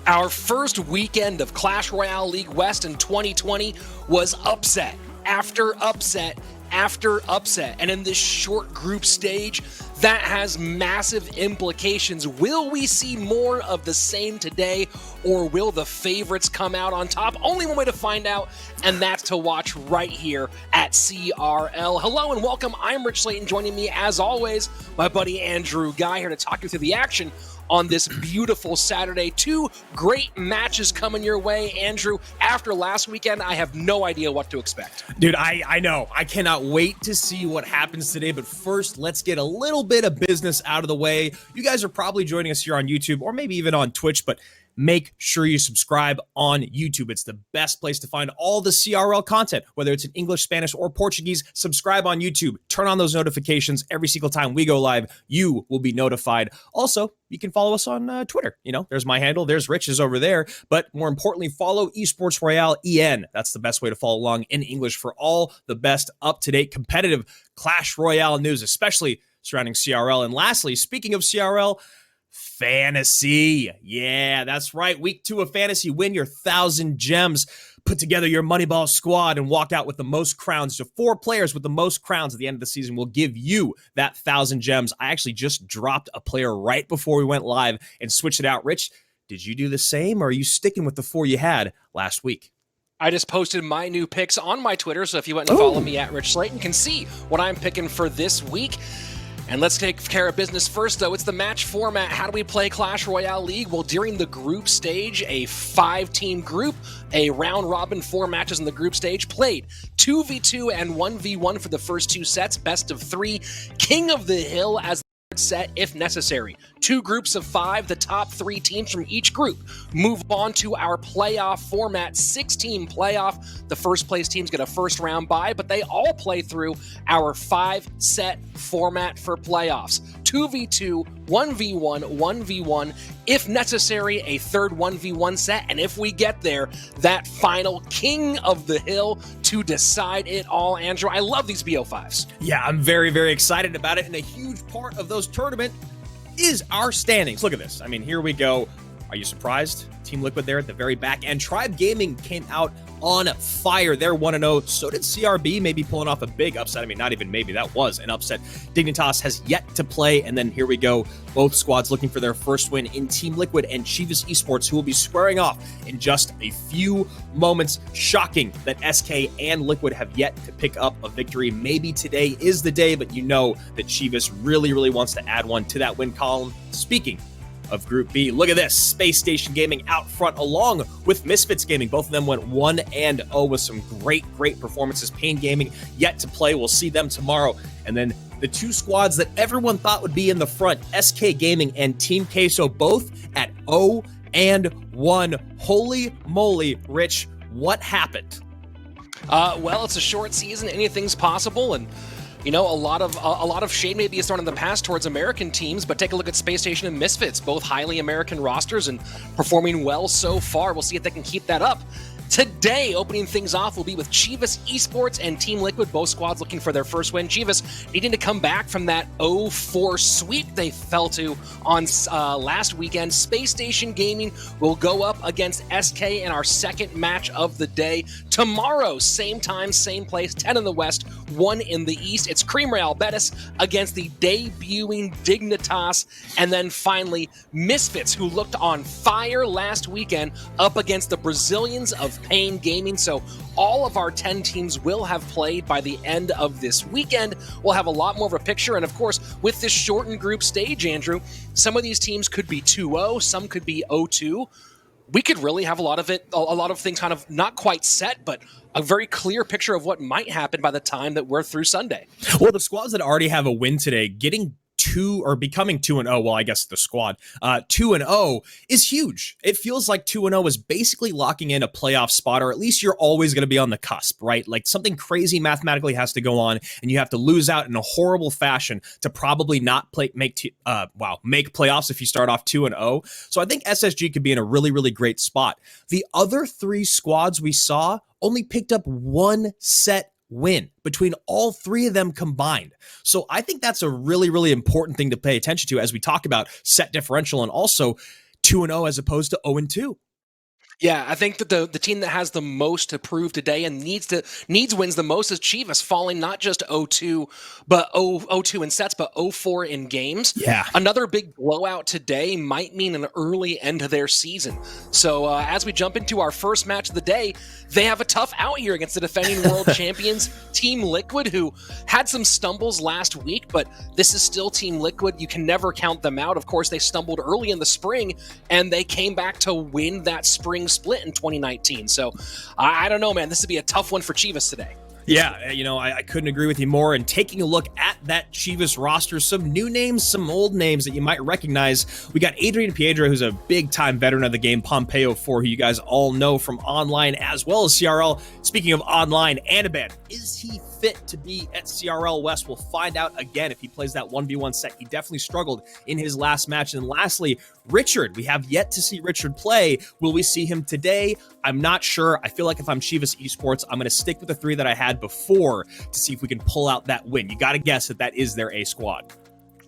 Our first weekend of Clash Royale League West in 2020 was upset after upset after upset. And in this short group stage, that has massive implications. Will we see more of the same today, or will the favorites come out on top? Only one way to find out, and that's to watch right here at CRL. Hello and welcome. I'm Rich Slayton. Joining me, as always, my buddy Andrew Guy, here to talk you through the action on this beautiful Saturday. Two great matches coming your way. Andrew, after last weekend, I have no idea what to expect. Dude, I know. I cannot wait to see what happens today. But first, let's get a little bit of business out of the way. You guys are probably joining us here on YouTube or maybe even on Twitch, but make sure you subscribe on YouTube. It's the best place to find all the CRL content, whether it's in English, Spanish, or Portuguese. Subscribe on YouTube. Turn on those notifications every single time we go live. You will be notified. Also, you can follow us on Twitter. You know, there's my handle. There's Rich's over there. But more importantly, follow Esports Royale EN. That's the best way to follow along in English for all the best up-to-date competitive Clash Royale news, especially surrounding CRL. And lastly, speaking of CRL, Fantasy. Yeah, that's right. Week 2 of Fantasy. Win your 1,000 gems. Put together your Moneyball squad and walk out with the most crowns. So 4 players with the most crowns at the end of the season will give you that 1,000 gems. I actually just dropped a player right before we went live and switched it out. Rich, did you do the same, or are you sticking with the 4 you had last week? I just posted my new picks on my Twitter, so if you went and follow me at Rich Slayton, you can see what I'm picking for this week. And let's take care of business first, though. It's the match format. How do we play Clash Royale League? Well, during the group stage, a 5-team group, a round-robin 4 matches in the group stage, played 2v2 and 1v1 for the first 2 sets, best of 3, King of the Hill as set if necessary. 2 groups of 5, the top 3 teams from each group move on to our playoff format, 6-team playoff. The first place teams get a first round bye, but they all play through our 5-set format for playoffs. 2v2, 1v1, 1v1, if necessary, a third 1v1 set, and if we get there, that final King of the Hill to decide it all. Andrew, I love these BO5s. Yeah, I'm very, very excited about it, and a huge part of those tournament is our standings. Look at this. I mean, here we go. Are you surprised? Team Liquid there at the very back end. Tribe Gaming came out on fire. They're 1-0. So did CRB, maybe pulling off a big upset. I mean, not even maybe. That was an upset. Dignitas has yet to play. And then here we go. Both squads looking for their first win in Team Liquid and Chivas Esports, who will be squaring off in just a few moments. Shocking that SK and Liquid have yet to pick up a victory. Maybe today is the day, but you know that Chivas really, really wants to add one to that win column. Speaking of Group B, look at this. Spacestation Gaming out front along with Misfits Gaming. Both of them went 1-0 with some great performances. Pain Gaming yet to play. We'll see them tomorrow. And then the 2 squads that everyone thought would be in the front, SK Gaming and Team Queso, both at 0-1. Holy moly, Rich, what happened? Well, it's a short season. Anything's possible, and you know, a lot of shade maybe is thrown in the past towards American teams, but take a look at Spacestation and Misfits, both highly American rosters and performing well so far. We'll see if they can keep that up. Today, opening things off will be with Chivas Esports and Team Liquid, both squads looking for their first win. Chivas needing to come back from that 0-4 sweep they fell to on last weekend. Spacestation Gaming will go up against SK in our second match of the day. Tomorrow, same time, same place, 10 in the West, 1 in the East. It's Cream Real Betis against the debuting Dignitas. And then finally, Misfits, who looked on fire last weekend, up against the Brazilians of Pain Gaming. So all of our 10 teams will have played by the end of this weekend. We'll have a lot more of a picture. And of course, with this shortened group stage, Andrew, some of these teams could be 2-0, some could be 0-2. We could really have a lot of things kind of not quite set, but a very clear picture of what might happen by the time that we're through Sunday. Well, the squads that already have a win today, getting 2 or becoming 2-0, well, I guess the squad, 2-0 is huge. It feels like 2-0 is basically locking in a playoff spot, or at least you're always going to be on the cusp, right? Like something crazy mathematically has to go on, and you have to lose out in a horrible fashion to probably not make playoffs if you start off 2-0. So I think SSG could be in a really, really great spot. The other 3 squads we saw only picked up 1 set win between all 3 of them combined. So I think that's a really, really important thing to pay attention to as we talk about set differential, and also 2-0 as opposed to 0-2. Yeah, I think that the team that has the most to prove today and needs wins the most is Chivas, falling not just 0-2, but 0-2 in sets, but 0-4 in games. Yeah. Another big blowout today might mean an early end to their season. So as we jump into our first match of the day, they have a tough out here against the defending world champions, Team Liquid, who had some stumbles last week, but this is still Team Liquid. You can never count them out. Of course, they stumbled early in the spring, and they came back to win that spring split in 2019. So I don't know, man. This would be a tough one for Chivas today. Yeah, I couldn't agree with you more. And taking a look at that Chivas roster, some new names, some old names that you might recognize. We got Adrian Piedra, who's a big-time veteran of the game, Pompeo 4, who you guys all know from online as well as CRL. Speaking of online, Anaban, is he fit to be at CRL West? We'll find out again if he plays that 1v1 set. He definitely struggled in his last match. And lastly, Richard. We have yet to see Richard play. Will we see him today? I'm not sure. I feel like if I'm Chivas Esports, I'm going to stick with the three that I had before to see if we can pull out that win. You got to guess that is their A squad.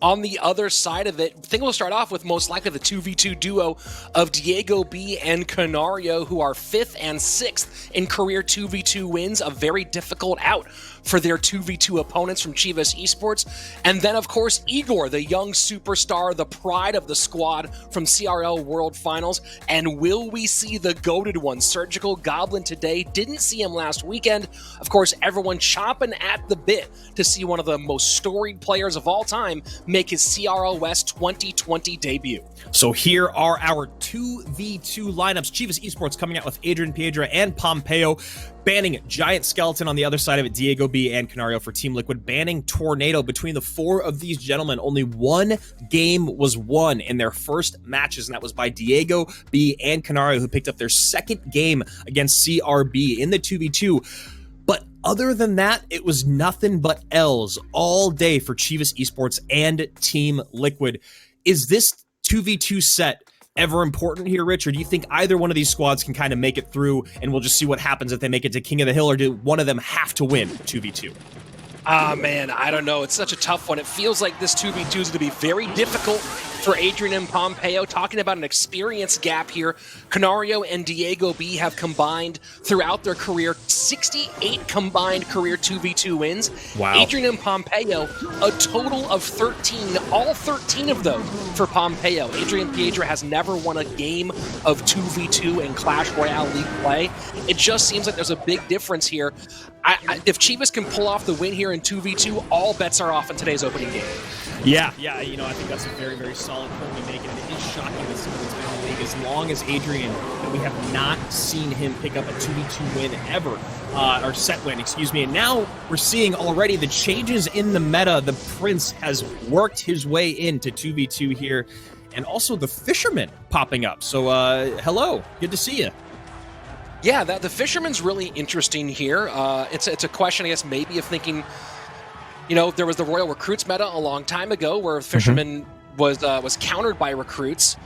On the other side of it, I think we'll start off with most likely the 2v2 duo of Diego B and Canario, who are 5th and 6th in career 2v2 wins, a very difficult out for their 2v2 opponents from Chivas Esports. And then, of course, Igor, the young superstar, the pride of the squad from CRL World Finals. And will we see the goated one, Surgical Goblin, today? Didn't see him last weekend. Of course, everyone chomping at the bit to see one of the most storied players of all time make his CRL West 2020 debut. So here are our 2v2 lineups. Chivas Esports coming out with Adrian Piedra and Pompeo, banning Giant Skeleton on the other side of it, Diego B and Canario for Team Liquid, banning Tornado. Between the four of these gentlemen, only one game was won in their first matches, and that was by Diego B and Canario, who picked up their second game against CRB in the 2v2. But other than that, it was nothing but L's all day for Chivas Esports and Team Liquid. Is this 2v2 set ever important here, Rich, or do you think either one of these squads can kind of make it through and we'll just see what happens if they make it to King of the Hill, or do one of them have to win 2v2? Man, I don't know. It's such a tough one. It feels like this 2v2 is going to be very difficult for Adrian and Pompeo. Talking about an experience gap here, Canario and Diego B have combined throughout their career 68 combined career 2v2 wins. Wow. Adrian and Pompeo, a total of 13, all 13 of those for Pompeo. Adrian Piedra has never won a game of 2v2 in Clash Royale League play. It just seems like there's a big difference here. If Chivas can pull off the win here in 2v2, all bets are off in today's opening game. Yeah, I think that's a very, very solid point we make, and it is shocking that someone's been in the league as long as Adrian, that we have not seen him pick up a 2v2 win ever, or set win, excuse me, and now we're seeing already the changes in the meta. The Prince has worked his way into 2v2 here, and also the Fisherman popping up, so hello, good to see you. Yeah, the Fisherman's really interesting here. It's a question, I guess, maybe of thinking, there was the Royal Recruits meta a long time ago where Fisherman was countered by Recruits.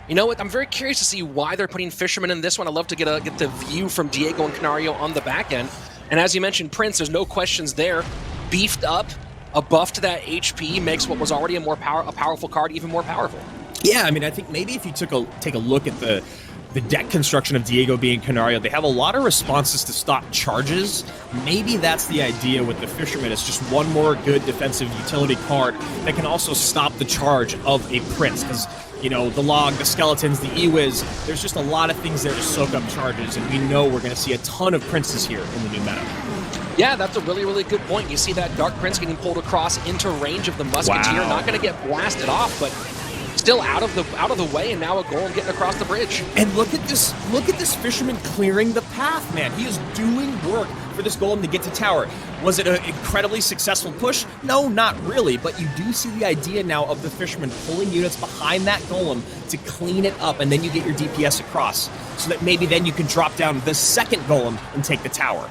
You know what? I'm very curious to see why they're putting Fisherman in this one. I'd love to get the view from Diego and Canario on the back end. And as you mentioned, Prince, there's no questions there. Beefed up, a buff to that HP makes what was already a powerful card even more powerful. Yeah, I mean, I think maybe if you take a look at the deck construction of Diego B and Canario, they have a lot of responses to stop charges. Maybe that's the idea with the Fisherman. It's just one more good defensive utility card that can also stop the charge of a Prince, because the Log, the Skeletons, the E-Wiz, there's just a lot of things there to soak up charges, and we know we're going to see a ton of Princes here in the new meta. Yeah, that's a really, really good point. You see that Dark Prince getting pulled across into range of the Musketeer. Wow. Not going to get blasted off, but still out of the way, and now a Golem getting across the bridge. And look at this Fisherman clearing the path, man. He is doing work for this Golem to get to tower. Was it an incredibly successful push? No, not really, but you do see the idea now of the Fisherman pulling units behind that Golem to clean it up, and then you get your DPS across, so that maybe then you can drop down the second Golem and take the tower.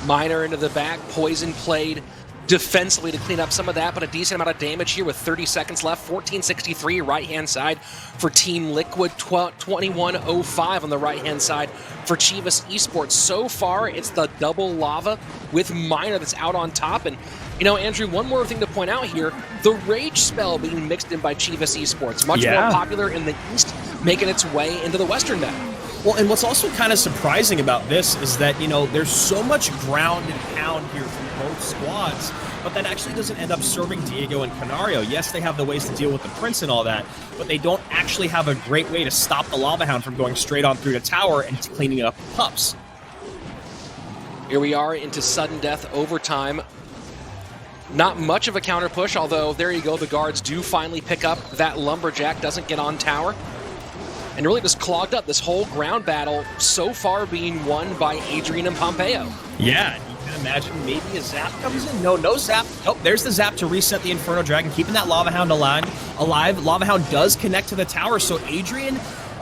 Miner into the back, Poison played defensively to clean up some of that, but a decent amount of damage here with 30 seconds left. 1463 right-hand side for Team Liquid, 2105 on the right-hand side for Chivas Esports. So far, it's the double lava with Miner that's out on top, and Andrew, one more thing to point out here, the Rage spell being mixed in by Chivas Esports, much more popular in the East, making its way into the Western map. Well, and what's also kind of surprising about this is that, there's so much ground and pound here from both squads, but that actually doesn't end up serving Diego and Canario. Yes, they have the ways to deal with the Prince and all that, but they don't actually have a great way to stop the Lava Hound from going straight on through the tower and cleaning up the pups. Here we are into sudden death overtime. Not much of a counter push, although there you go, the guards do finally pick up that Lumberjack, doesn't get on tower. And really just clogged up this whole ground battle, so far being won by Adrian and Pompeo. Yeah, you can imagine maybe a zap comes in. No zap. Oh, there's the zap to reset the Inferno Dragon, keeping that Lava Hound alive. Lava Hound does connect to the tower, so Adrian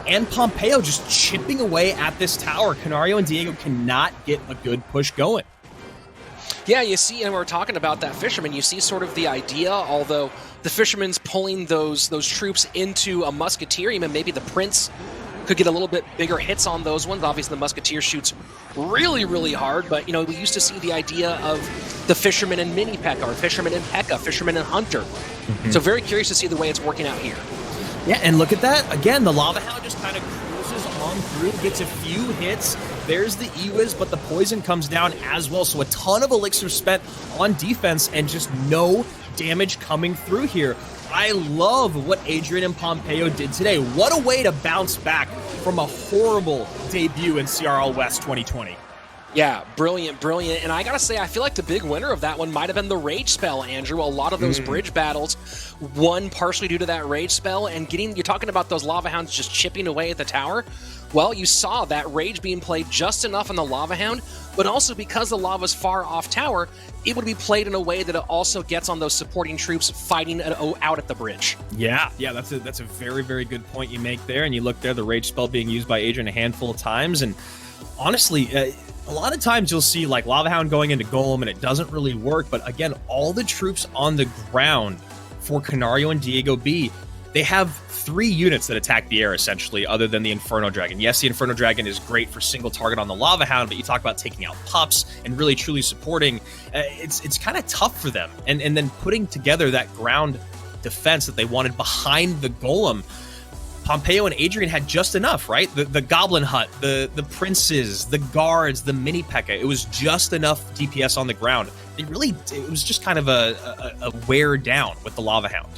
and Pompeo just chipping away at this tower. Canario and Diego cannot get a good push going. Yeah, you see, and we're talking about that Fisherman, you see sort of the idea, although the Fisherman's pulling those troops into a Musketeer, and maybe the Prince could get a little bit bigger hits on those ones. Obviously, the Musketeer shoots really, really hard, but, we used to see the idea of the Fisherman and Mini P.E.K.K.A, or Fisherman and P.E.K.K.A, Fisherman and Hunter. So very curious to see the way it's working out here. Yeah, and look at that. Again, the Lava Hound just kind of cruises on through, gets a few hits. There's the E-Wiz, but the poison comes down as well. So a ton of elixir spent on defense and just no damage coming through here. I love what Adrian and Pompeo did today. What a way to bounce back from a horrible debut in CRL West 2020. Yeah, brilliant. And I gotta say, I feel like the big winner of that one might have been the Rage spell, Andrew. A lot of those bridge battles won partially due to that Rage spell, and you're talking about those Lava Hounds just chipping away at the tower. Well, you saw that Rage being played just enough on the Lava Hound, but also because the lava's far off tower, it would be played in a way that it also gets on those supporting troops fighting out at the bridge. Yeah, that's a very, very good point you make there. And you look there, the Rage spell being used by Adrian a handful of times, and honestly, a lot of times you'll see like Lava Hound going into Golem and it doesn't really work, but again, all the troops on the ground for Canario and Diego B, they have 3 units that attack the air, essentially, other than the Inferno Dragon. Yes, the Inferno Dragon is great for single target on the Lava Hound, but you talk about taking out pups and really truly supporting, it's kind of tough for them. And then putting together that ground defense that they wanted behind the Golem, Pompeo and Adrian had just enough, right? The Goblin Hut, the Princes, the Guards, the Mini P.E.K.K.A. It was just enough DPS on the ground. It was just kind of a wear down with the Lava Hound.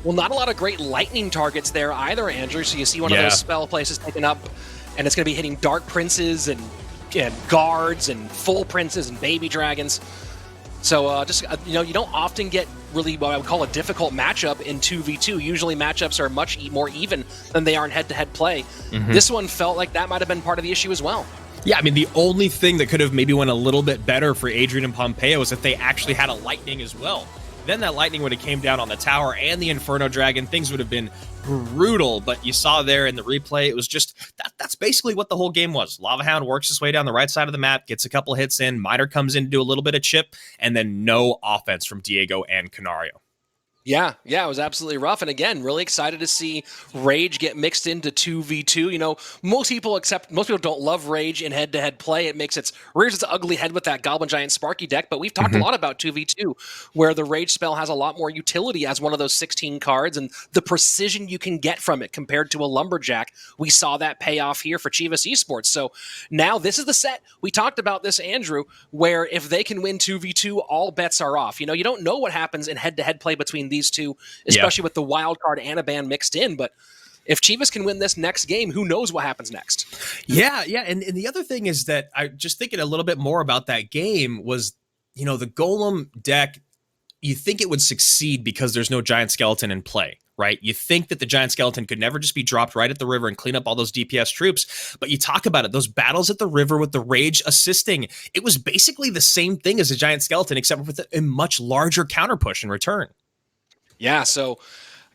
Well, not a lot of great lightning targets there either, Andrew. So you see one of those spell places taken up, and it's going to be hitting Dark Princes and Guards and Full Princes and Baby Dragons. So you don't often get really what I would call a difficult matchup in 2v2. Usually matchups are much more even than they are in head-to-head play. This one felt like that might have been part of the issue as well. Yeah, I mean, the only thing that could have maybe went a little bit better for Adrian and Pompeo is if they actually had a lightning as well. Then that lightning would have came down on the tower and the Inferno Dragon. Things would have been brutal, but you saw there in the replay, it was just, that's basically what the whole game was. Lava Hound works his way down the right side of the map, gets a couple hits in, Miter comes in to do a little bit of chip, and then no offense from Diego and Canario. Yeah, it was absolutely rough. And again, really excited to see Rage get mixed into 2v2. Most people don't love Rage in head-to-head play. It rears its ugly head with that Goblin Giant Sparky deck, but we've talked a lot about 2v2, where the Rage spell has a lot more utility as one of those 16 cards, and the precision you can get from it compared to a Lumberjack. We saw that pay off here for Chivas Esports. So now this is the set. We talked about this, Andrew, where if they can win 2v2, all bets are off. You don't know what happens in head-to-head play between these two, especially with the wild card Anaban mixed in. But if Chivas can win this next game, who knows what happens next? Yeah. And the other thing is that I just thinking a little bit more about that game was, the Golem deck, you think it would succeed because there's no Giant Skeleton in play, right? You think that the Giant Skeleton could never just be dropped right at the river and clean up all those DPS troops. But you talk about it, those battles at the river with the Rage assisting, it was basically the same thing as a Giant Skeleton, except with a much larger counter push in return. Yeah, so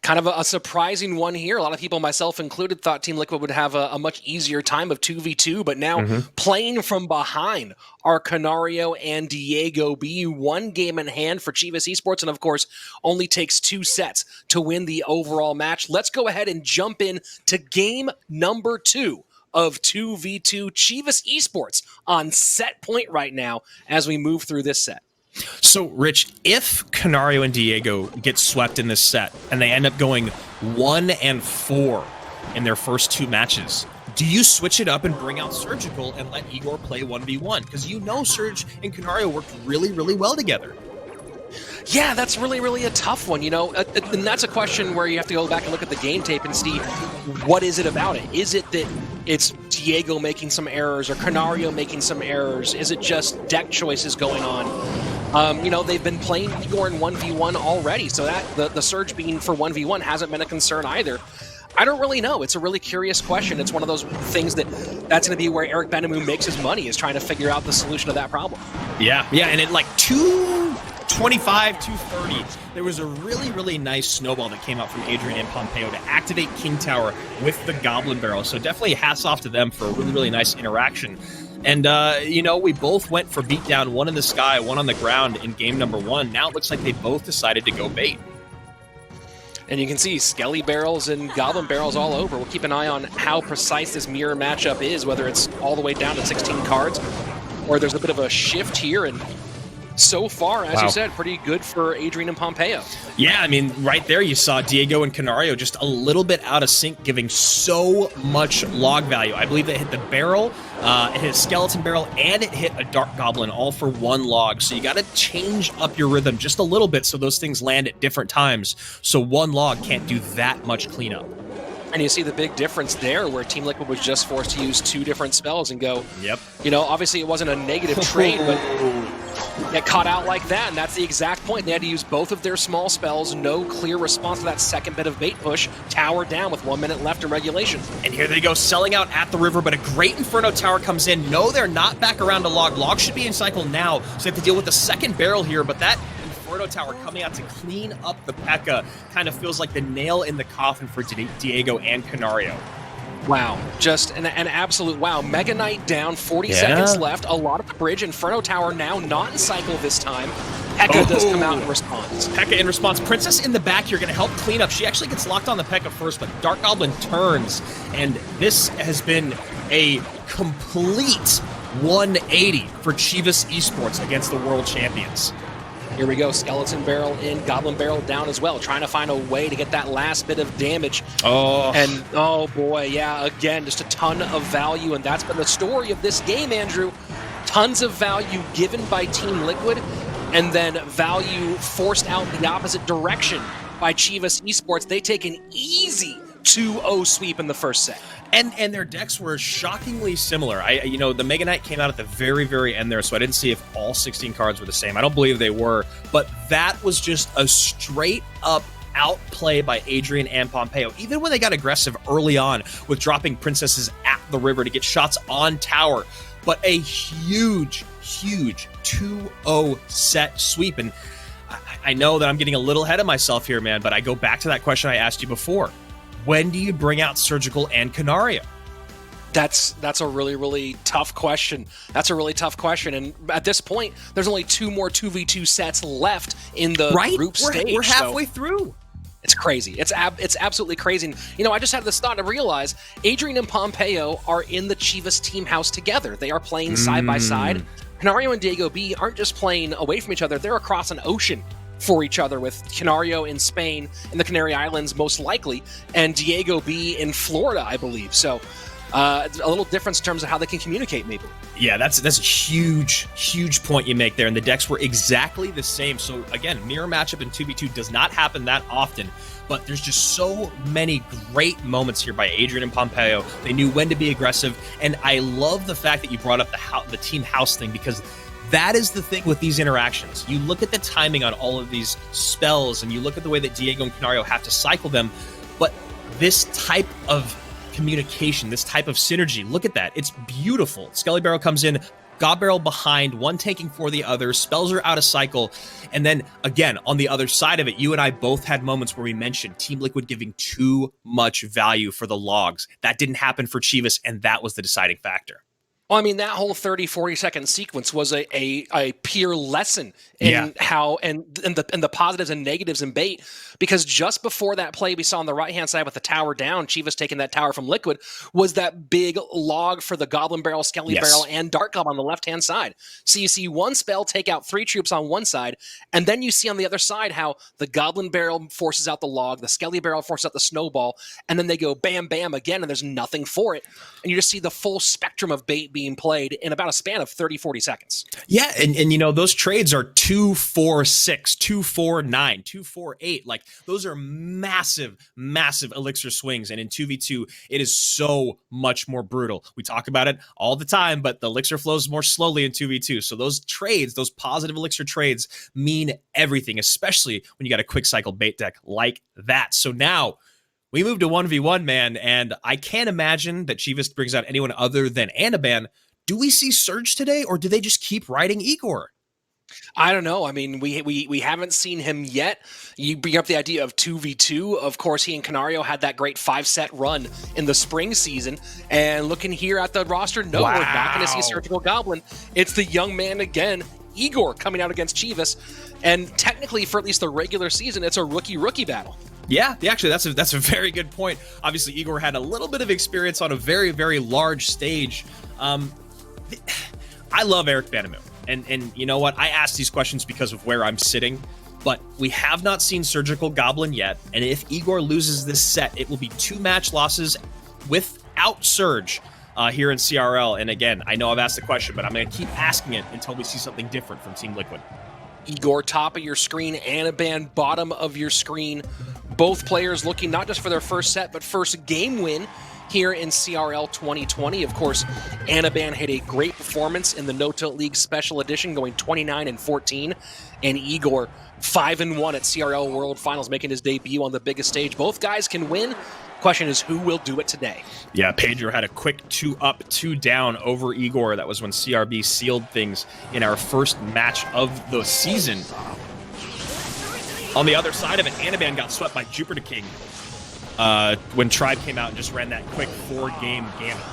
kind of a surprising one here. A lot of people, myself included, thought Team Liquid would have a much easier time of 2v2, but now playing from behind are Canario and Diego B. 1 game in hand for Chivas Esports, and of course, only takes 2 sets to win the overall match. Let's go ahead and jump in to game number 2 of 2v2 Chivas Esports on set point right now as we move through this set. So, Rich, if Canario and Diego get swept in this set and they end up going 1-4 in their first 2 matches, do you switch it up and bring out Surgical and let Igor play 1v1? Because you know Surge and Canario worked really, really well together. Yeah, that's really, really a tough one, and that's a question where you have to go back and look at the game tape and see what is it about it. Is it that it's Diego making some errors or Canario making some errors? Is it just deck choices going on? They've been playing Igor in 1v1 already, so that the Surge being for 1v1 hasn't been a concern either. I don't really know. It's a really curious question. It's one of those things that's going to be where Eric Benamou makes his money, is trying to figure out the solution to that problem. Yeah, and at like 225, 230, there was a really, really nice snowball that came out from Adrian and Pompeo to activate King Tower with the Goblin Barrel. So definitely hats off to them for a really, really nice interaction. And, we both went for beatdown, one in the sky, one on the ground in game number 1. Now it looks like they both decided to go bait. And you can see Skelly barrels and Goblin barrels all over. We'll keep an eye on how precise this mirror matchup is, whether it's all the way down to 16 cards, or there's a bit of a shift here. And so far, as you said, pretty good for Adrian and Pompeo. Yeah, I mean, right there you saw Diego and Canario just a little bit out of sync, giving so much log value. I believe it hit the barrel, it hit a skeleton barrel, and it hit a dark goblin, all for 1 log. So you got to change up your rhythm just a little bit so those things land at different times. So 1 log can't do that much cleanup. And you see the big difference there, where Team Liquid was just forced to use 2 different spells and go, yep. Obviously it wasn't a negative trade, but get caught out like that, and that's the exact point. They had to use both of their small spells, no clear response to that second bit of bait push, tower down with 1 minute left in regulation. And here they go, selling out at the river, but a great Inferno Tower comes in. No, they're not back around to log. Log should be in cycle now, so they have to deal with the second barrel here, but that Inferno Tower coming out to clean up the P.E.K.K.A. kind of feels like the nail in the coffin for Diego and Canario. Wow, just an absolute wow. Mega Knight down, 40 seconds left. A lot of the bridge. Inferno Tower now not in cycle this time. P.E.K.K.A. does come out in response. P.E.K.K.A. in response. Princess in the back here going to help clean up. She actually gets locked on the P.E.K.K.A. first, but Dark Goblin turns. And this has been a complete 180 for Chivas Esports against the world champions. Here we go, Skeleton Barrel in, Goblin Barrel down as well, trying to find a way to get that last bit of damage. And oh boy, yeah, again, just a ton of value, and that's been the story of this game, Andrew. Tons of value given by Team Liquid, and then value forced out in the opposite direction by Chivas Esports. They take an easy 2-0 sweep in the first set. And their decks were shockingly similar. The Mega Knight came out at the very, very end there, so I didn't see if all 16 cards were the same. I don't believe they were, but that was just a straight-up outplay by Adrian and Pompeo. Even when they got aggressive early on with dropping princesses at the river to get shots on tower, but a huge 2-0 set sweep. And I know that I'm getting a little ahead of myself here, man, but I go back to that question I asked you before. When do you bring out Surgical and Canario? That's a really, really tough question. That's a really tough question. And at this point, there's only 2 more 2v2 sets left in the group stage. We're halfway through. It's crazy. It's absolutely crazy. And, I just had this thought to realize Adrian and Pompeo are in the Chivas team house together. They are playing side by side. Canario and Diego B aren't just playing away from each other. They're across an ocean for each other, with Canario in Spain and the Canary Islands most likely, and Diego B in Florida, I believe. So a little difference in terms of how they can communicate, maybe. Yeah, that's a huge point you make there, and the decks were exactly the same. So again, mirror matchup in 2v2 does not happen that often, but there's just so many great moments here by Adrian and Pompeo. They knew when to be aggressive, and I love the fact that you brought up the team house thing, because that is the thing with these interactions. You look at the timing on all of these spells, and you look at the way that Diego and Canario have to cycle them, but this type of communication, this type of synergy, look at that. It's beautiful. Skelly Barrel comes in, God Barrel behind, one taking for the other, spells are out of cycle, and then, again, on the other side of it, you and I both had moments where we mentioned Team Liquid giving too much value for the logs. That didn't happen for Chivas, and that was the deciding factor. Well, I mean, that whole 30, 40-second sequence was a pure lesson in how and the positives and negatives in bait, because just before that play we saw on the right-hand side with the tower down, Chivas taking that tower from Liquid, was that big log for the Goblin Barrel, Skelly Barrel, and Dark Gob on the left-hand side. So you see one spell take out 3 troops on one side, and then you see on the other side how the Goblin Barrel forces out the log, the Skelly Barrel forces out the snowball, and then they go bam, bam again, and there's nothing for it. And you just see the full spectrum of bait being played in about a span of 30, 40 seconds. Yeah, and you know, those trades are 2-4-6, 2-4-9, 2-4-8. Like, those are massive, massive elixir swings. And in 2v2, it is so much more brutal. We talk about it all the time, but the elixir flows more slowly in 2v2. So those trades, those positive elixir trades, mean everything, especially when you got a quick cycle bait deck like that. So now we move to 1v1, man, and I can't imagine that Chivas brings out anyone other than Anaban. Do we see Surge today, or do they just keep riding Igor? I don't know. I mean, we haven't seen him yet. You bring up the idea of 2v2. Of course, he and Canario had that great 5-set run in the spring season. And looking here at the roster, no, we're not going to see Surgical Goblin. It's the young man again, Igor, coming out against Chivas. And technically, for at least the regular season, it's a rookie-rookie battle. Yeah, actually, that's a very good point. Obviously, Igor had a little bit of experience on a very, very large stage. I love Eric Banamu. And you know what? I ask these questions because of where I'm sitting, but we have not seen Surgical Goblin yet. And if Igor loses this set, it will be 2 match losses without Surge here in CRL. And again, I know I've asked the question, but I'm going to keep asking it until we see something different from Team Liquid. Igor, top of your screen, Anaban, bottom of your screen. Both players looking not just for their first set, but first game win here in CRL 2020. Of course, Anaban had a great performance in the No Tilt League Special Edition, going 29-14, and Igor 5-1 at CRL World Finals, making his debut on the biggest stage. Both guys can win. Question is, who will do it today? Yeah, Pedro had a quick 2-up, 2-down over Igor. That was when CRB sealed things in our first match of the season. On the other side of it, Anaban got swept by Jupiter King when Tribe came out and just ran that quick 4-game gamut.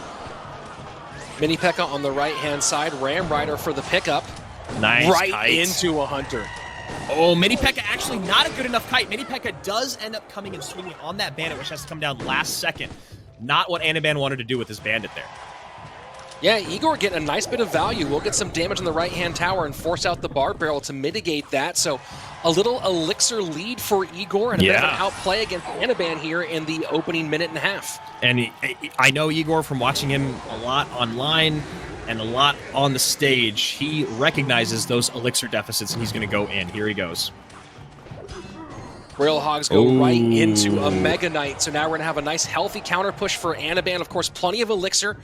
Mini P.E.K.K.A on the right-hand side, Ram Rider for the pickup. Nice right kite. Into a Hunter. Oh, Mini P.E.K.K.A actually not a good enough kite. Mini P.E.K.K.A does end up coming and swinging on that bandit, which has to come down last second. Not what Anaban wanted to do with his bandit there. Yeah, Igor getting a nice bit of value. We'll get some damage on the right-hand tower and force out the Barb Barrel to mitigate that. So a little elixir lead for Igor and a bit of an outplay against Anaban here in the opening minute and a half. And I know Igor from watching him a lot online and a lot on the stage. He recognizes those elixir deficits, and he's going to go in. Here he goes. Rail Hogs go right into a Mega Knight. So now we're going to have a nice healthy counter push for Anaban. Of course, plenty of elixir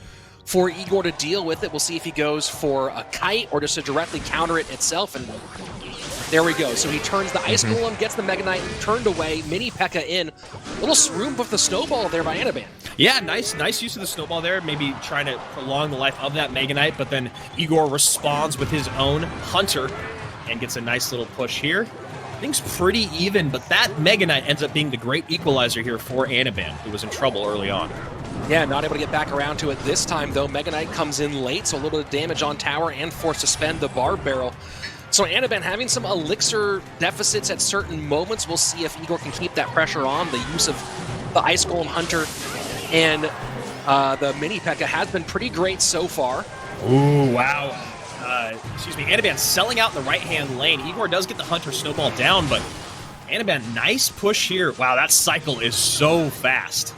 for Igor to deal with it. We'll see if he goes for a kite or just to directly counter it itself. And there we go. So he turns the Ice Golem, gets the Mega Knight turned away. Mini P.E.K.K.A in. A little room with the snowball there by Anaban. Yeah, nice use of the snowball there. Maybe trying to prolong the life of that Mega Knight, but then Igor responds with his own Hunter and gets a nice little push here. Things pretty even, but that Mega Knight ends up being the great equalizer here for Anaban, who was in trouble early on. Yeah, not able to get back around to it this time, though. Mega Knight comes in late, so a little bit of damage on tower and forced to spend the Barb Barrel. So Anaban having some elixir deficits at certain moments. We'll see if Igor can keep that pressure on. The use of the Ice Golem Hunter and the Mini P.E.K.K.A has been pretty great so far. Ooh, wow. Anaban selling out in the right-hand lane. Igor does get the Hunter snowball down, but Anaban, nice push here. Wow, that cycle is so fast.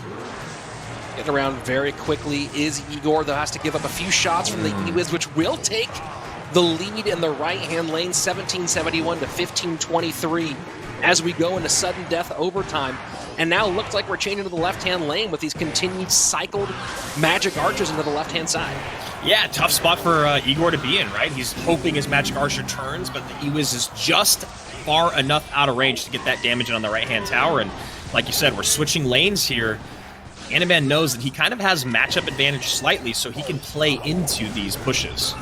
Getting around very quickly is Igor, though has to give up a few shots from the E-Wiz, which will take the lead in the right-hand lane, 1771 to 1523, as we go into sudden death overtime. And now looks like we're changing to the left-hand lane with these continued cycled Magic Archers into the left-hand side. Yeah, tough spot for Igor to be in, right? He's hoping his Magic Archer turns, but the E-Wiz is just far enough out of range to get that damage on the right-hand tower. And like you said, we're switching lanes here. Anaban knows that he kind of has matchup advantage slightly, so he can play into these pushes.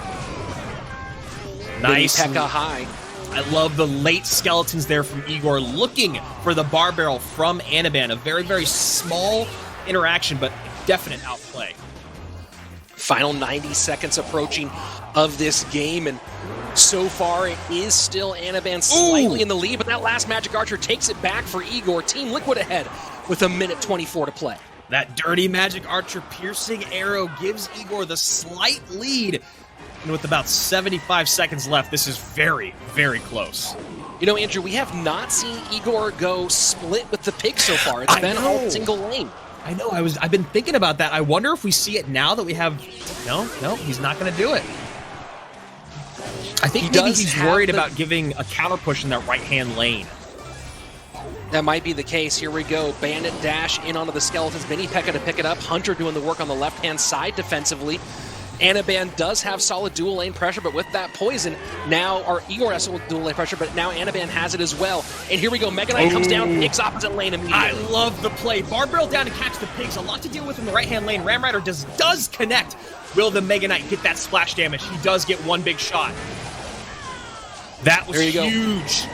Nice. P.E.K.K.A high. I love the late skeletons there from Igor, looking for the Barb Barrel from Anaban. A very, very small interaction, but definite outplay. Final 90 seconds approaching of this game, and so far it is still Anaban slightly in the lead, but that last Magic Archer takes it back for Igor. Team Liquid ahead with 1:24 to play. That dirty Magic Archer piercing arrow gives Igor the slight lead. And with about 75 seconds left, this is very, very close. You know, Andrew, we have not seen Igor go split with the pig so far. It's been all single lane. I know, I've been thinking about that. I wonder if we see it now that we have... No, he's not going to do it. I think maybe he's worried about giving a counter push in that right-hand lane. That might be the case. Here we go. Bandit dash in onto the Skeletons. Mini P.E.K.K.A. to pick it up. Hunter doing the work on the left-hand side defensively. Anaban does have solid dual lane pressure, but with that poison, now, or Igor has solid dual lane pressure, but now Anaban has it as well. And here we go. Mega Knight comes down, picks opposite lane immediately. I love the play. Barbarrel down to catch the pigs. A lot to deal with in the right-hand lane. Ram Rider does connect. Will the Mega Knight get that splash damage? He does get one big shot. That was huge.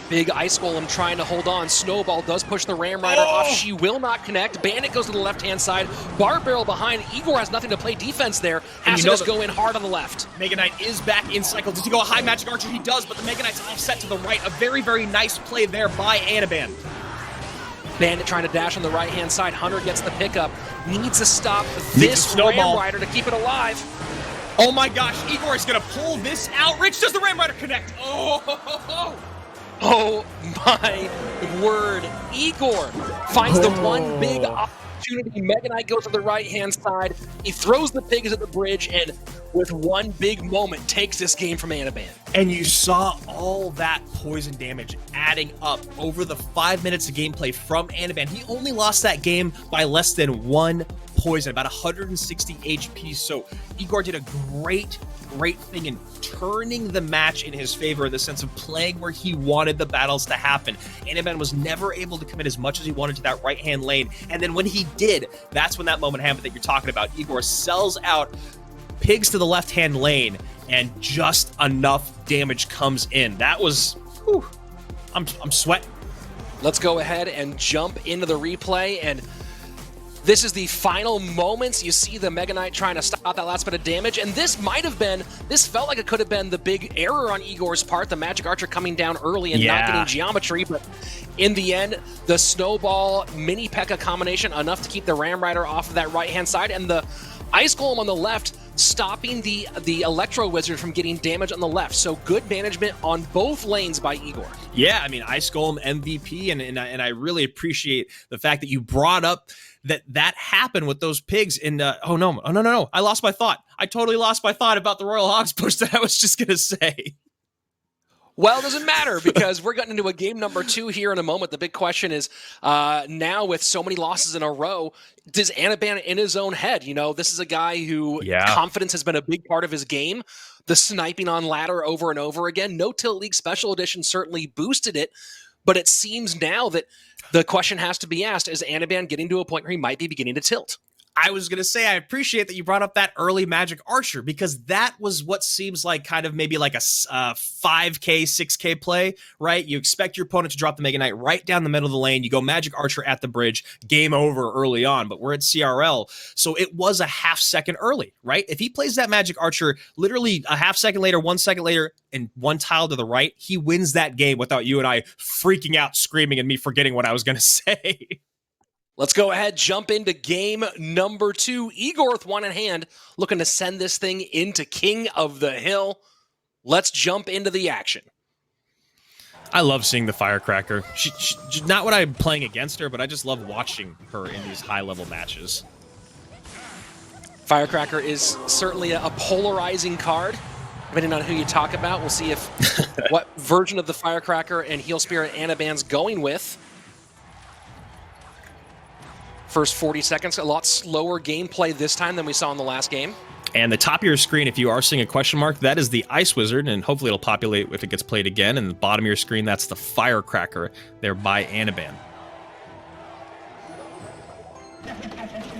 Big Ice Golem trying to hold on. Snowball does push the Ram Rider off. She will not connect. Bandit goes to the left-hand side. Barb Barrel behind. Igor has nothing to play defense there. Has to just go in hard on the left. Mega Knight is back in cycle. Does he go a high Magic Archer? He does, but the Mega Knight's offset to the right. A very, very nice play there by Anaban. Bandit trying to dash on the right-hand side. Hunter gets the pickup. Needs to stop this Ram Rider to keep it alive. Oh my gosh, Igor is going to pull this out. Rich, does the Ram Rider connect? Oh my word. Igor finds the one big opportunity. Mega Knight goes to the right-hand side. He throws the pigs at the bridge, and with one big moment, takes this game from Anaban. And you saw all that poison damage adding up over the 5 minutes of gameplay from Anaban. He only lost that game by less than one poison, about 160 HP. So Igor did a great thing in turning the match in his favor in the sense of playing where he wanted the battles to happen. Anaban was never able to commit as much as he wanted to that right-hand lane. And then when he did, that's when that moment happened that you're talking about. Igor sells out pigs to the left-hand lane, and just enough damage comes in. That was, whew, I'm sweating. Let's go ahead and jump into the replay, and this is the final moments. You see the Mega Knight trying to stop that last bit of damage, and this felt like it could have been the big error on Igor's part, the Magic Archer coming down early and not getting geometry, but in the end, the Snowball Mini P.E.K.K.A. combination, enough to keep the Ram Rider off of that right-hand side, and the Ice Golem on the left, stopping the Electro Wizard from getting damage on the left. So good management on both lanes by Igor. Yeah, I mean, Ice Golem MVP, and I really appreciate the fact that you brought up that happened with those pigs. And oh no, I lost my thought. I totally lost my thought about the Royal Hogs push that I was just gonna say. Well, it doesn't matter because we're getting into a game number 2 here in a moment. The big question is, now with so many losses in a row, does Anaban in his own head? You know, this is a guy who confidence has been a big part of his game. The sniping on ladder over and over again. No Tilt League Special Edition certainly boosted it, but it seems now that the question has to be asked, is Anaban getting to a point where he might be beginning to tilt? I was going to say, I appreciate that you brought up that early Magic Archer, because that was what seems like kind of maybe like a 5K, 6K play, right? You expect your opponent to drop the Mega Knight right down the middle of the lane. You go Magic Archer at the bridge, game over early on, but we're at CRL. So it was a half second early, right? If he plays that Magic Archer literally a half second later, 1 second later, and one tile to the right, he wins that game without you and I freaking out, screaming, and me forgetting what I was going to say. Let's go ahead, jump into game number 2. Igor with one in hand, looking to send this thing into King of the Hill. Let's jump into the action. I love seeing the Firecracker. She not what I'm playing against her, but I just love watching her in these high-level matches. Firecracker is certainly a polarizing card, depending on who you talk about. We'll see if what version of the Firecracker and Heal Spirit Anaban's going with. First 40 seconds, a lot slower gameplay this time than we saw in the last game. And the top of your screen, if you are seeing a question mark, that is the Ice Wizard, and hopefully it'll populate if it gets played again. And the bottom of your screen, that's the Firecracker there by Anaban.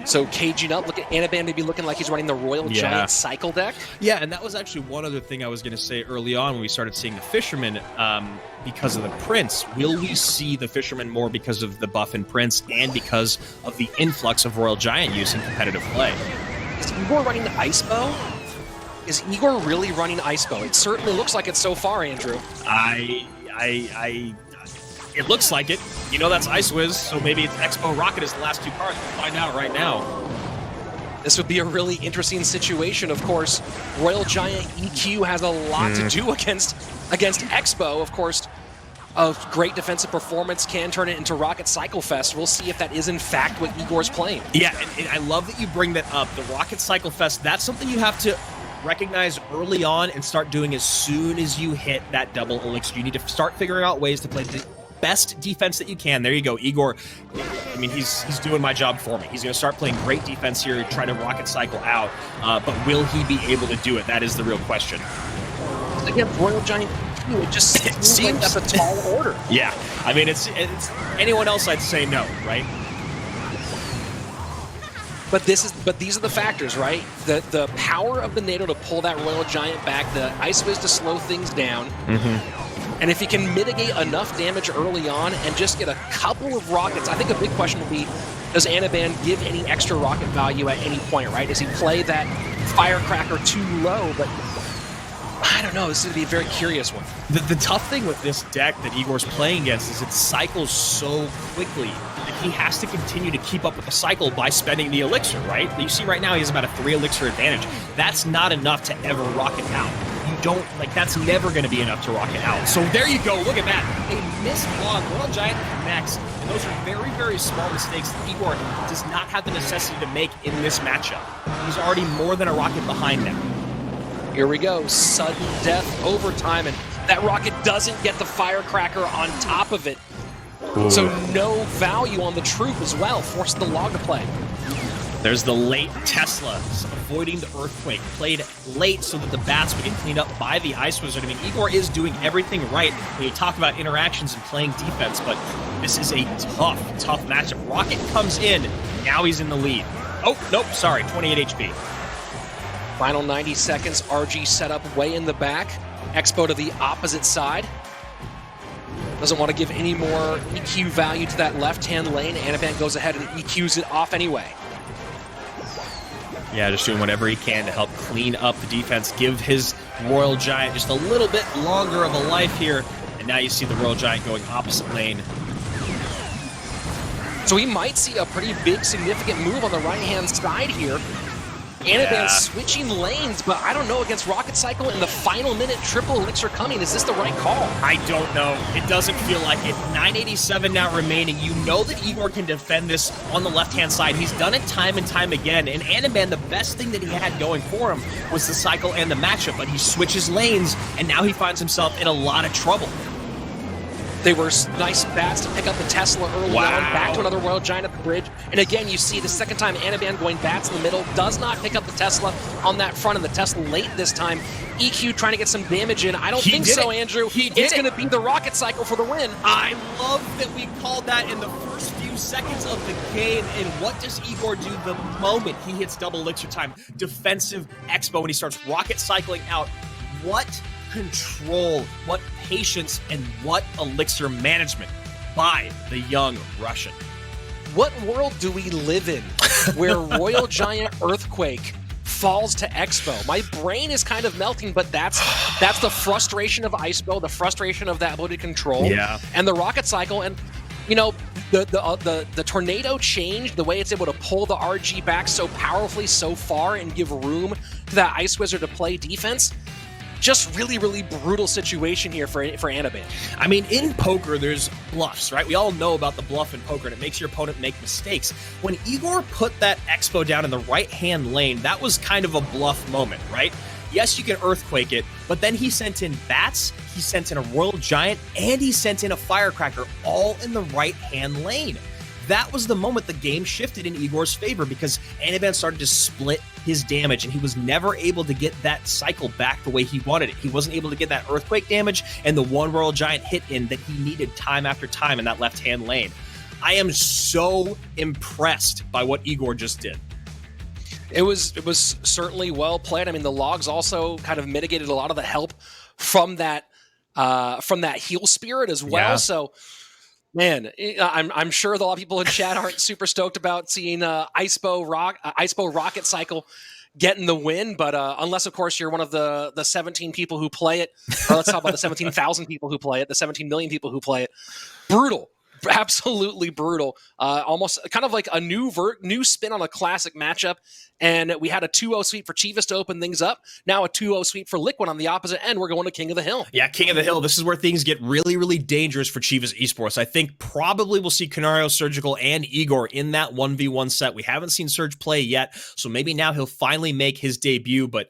So caging up, look at Anaban maybe looking like he's running the Royal Giant Cycle deck. Yeah, and that was actually one other thing I was going to say early on when we started seeing the Fisherman because of the Prince. Will we see the Fisherman more because of the buff in Prince and because of the influx of Royal Giant use in competitive play? Is Igor running Ice Bow? Is Igor really running Ice Bow? It certainly looks like it so far, Andrew. It looks like it. You know that's Ice Wiz, so maybe it's Expo Rocket is the last two cards. We'll find out right now. This would be a really interesting situation, of course. Royal Giant EQ has a lot to do against Expo, of course. A great defensive performance can turn it into Rocket Cycle Fest. We'll see if that is in fact what Igor's playing. Yeah, and I love that you bring that up. The Rocket Cycle Fest, that's something you have to recognize early on and start doing as soon as you hit that double elixir. You need to start figuring out ways to play the best defense that you can. There you go, Igor. I mean, he's doing my job for me. He's going to start playing great defense here, try to rocket cycle out, but will he be able to do it? That is the real question. Again, Royal Giant, it just seems like that's a tall order. Yeah, I mean, it's anyone else, I'd say no, right? But these are the factors, right? The power of the NATO to pull that Royal Giant back, the Ice Wiz to slow things down. And if he can mitigate enough damage early on and just get a couple of rockets, I think a big question will be, does Anaban give any extra rocket value at any point, right? Does he play that Firecracker too low? But I don't know. This is going to be a very curious one. The tough thing with this deck that Igor's playing against is it cycles so quickly that he has to continue to keep up with the cycle by spending the elixir, right? You see right now he has about a 3 elixir advantage. That's not enough to ever rocket out. That's never going to be enough to rocket out. So there you go. Look at that. A missed block. Royal Giant connects. And those are very, very small mistakes that Igor does not have the necessity to make in this matchup. He's already more than a rocket behind now. Here we go. Sudden death overtime. And that rocket doesn't get the Firecracker on top of it. Ooh. So no value on the troop as well. Forced the log to play. There's the late Tesla, avoiding the Earthquake. Played late so that the bats would get cleaned up by the Ice Wizard. I mean, Igor is doing everything right when you talk about interactions and playing defense, but this is a tough matchup. Rocket comes in. Now he's in the lead. Oh, nope, sorry, 28 HP. Final 90 seconds. RG set up way in the back. Expo to the opposite side. Doesn't want to give any more EQ value to that left-hand lane. Anaban goes ahead and EQs it off anyway. Yeah, just doing whatever he can to help clean up the defense, give his Royal Giant just a little bit longer of a life here. And now you see the Royal Giant going opposite lane. So he might see a pretty big, significant move on the right-hand side here. Anaban switching lanes, but I don't know, against Rocket Cycle in the final minute, triple elixir coming. Is this the right call? I don't know. It doesn't feel like it. 987 now remaining. You know that Igor can defend this on the left-hand side. He's done it time and time again. And Anaban, the best thing that he had going for him was the cycle and the matchup, but he switches lanes, and now he finds himself in a lot of trouble. They were nice bats to pick up the Tesla early on, back to another Royal Giant at the bridge. And again, you see the second time Anaban going bats in the middle, does not pick up the Tesla on that front, and the Tesla late this time. EQ trying to get some damage in. I don't think so, Andrew. It's going to be the Rocket Cycle for the win. I love that we called that in the first few seconds of the game. And what does Igor do the moment he hits double elixir time? Defensive Expo when he starts rocket cycling out. What control, what patience, and what elixir management by the young Russian. What world do we live in where Royal Giant Earthquake falls to Expo? My brain is kind of melting, but that's the frustration of Icebo, the frustration of that ability to control, and the Rocket Cycle. And you know, the tornado changed the way it's able to pull the RG back so powerfully so far and give room to that Ice Wizard to play defense. Just really, really brutal situation here for Anaban. I mean, in poker, there's bluffs, right? We all know about the bluff in poker, and it makes your opponent make mistakes. When Igor put that Expo down in the right-hand lane, that was kind of a bluff moment, right? Yes, you can Earthquake it, but then he sent in bats, he sent in a Royal Giant, and he sent in a Firecracker, all in the right-hand lane. That was the moment the game shifted in Igor's favor, because Anaban started to split his damage, and he was never able to get that cycle back the way he wanted it. He wasn't able to get that Earthquake damage and the one Royal Giant hit in that he needed time after time in that left-hand lane. I am so impressed by what Igor just did. It was certainly well played. I mean, the logs also kind of mitigated a lot of the help from that heal spirit as well. So Man, I'm sure that a lot of people in chat aren't super stoked about seeing Icepo Rocket Cycle getting the win, but unless, of course, you're one of the 17 people who play it, or let's talk about the 17,000 people who play it, the 17 million people who play it. Brutal. Absolutely brutal. Almost kind of like a new spin on a classic matchup. And we had a 2-0 sweep for Chivas to open things up. Now a 2-0 sweep for Liquid on the opposite end. We're going to King of the Hill. Yeah, King of the Hill. This is where things get really, really dangerous for Chivas Esports. I think probably we'll see Canario, Surgical, and Igor in that 1v1 set. We haven't seen Surge play yet, so maybe now he'll finally make his debut. But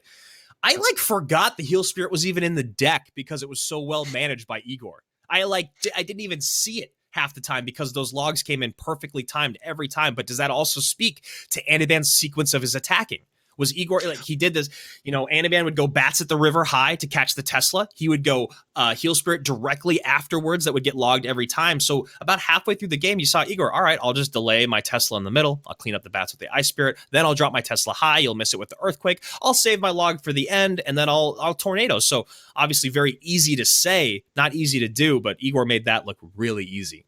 I forgot the Heal Spirit was even in the deck because it was so well managed by Igor. I didn't even see it half the time because those logs came in perfectly timed every time. But does that also speak to Anaban's sequence of his attacking? Was Igor, he did this, Anaban would go bats at the river high to catch the Tesla. He would go Heal Spirit directly afterwards that would get logged every time. So about halfway through the game, you saw Igor, all right, I'll just delay my Tesla in the middle. I'll clean up the bats with the Ice Spirit. Then I'll drop my Tesla high. You'll miss it with the Earthquake. I'll save my log for the end, and then I'll Tornado. So obviously very easy to say, not easy to do, but Igor made that look really easy.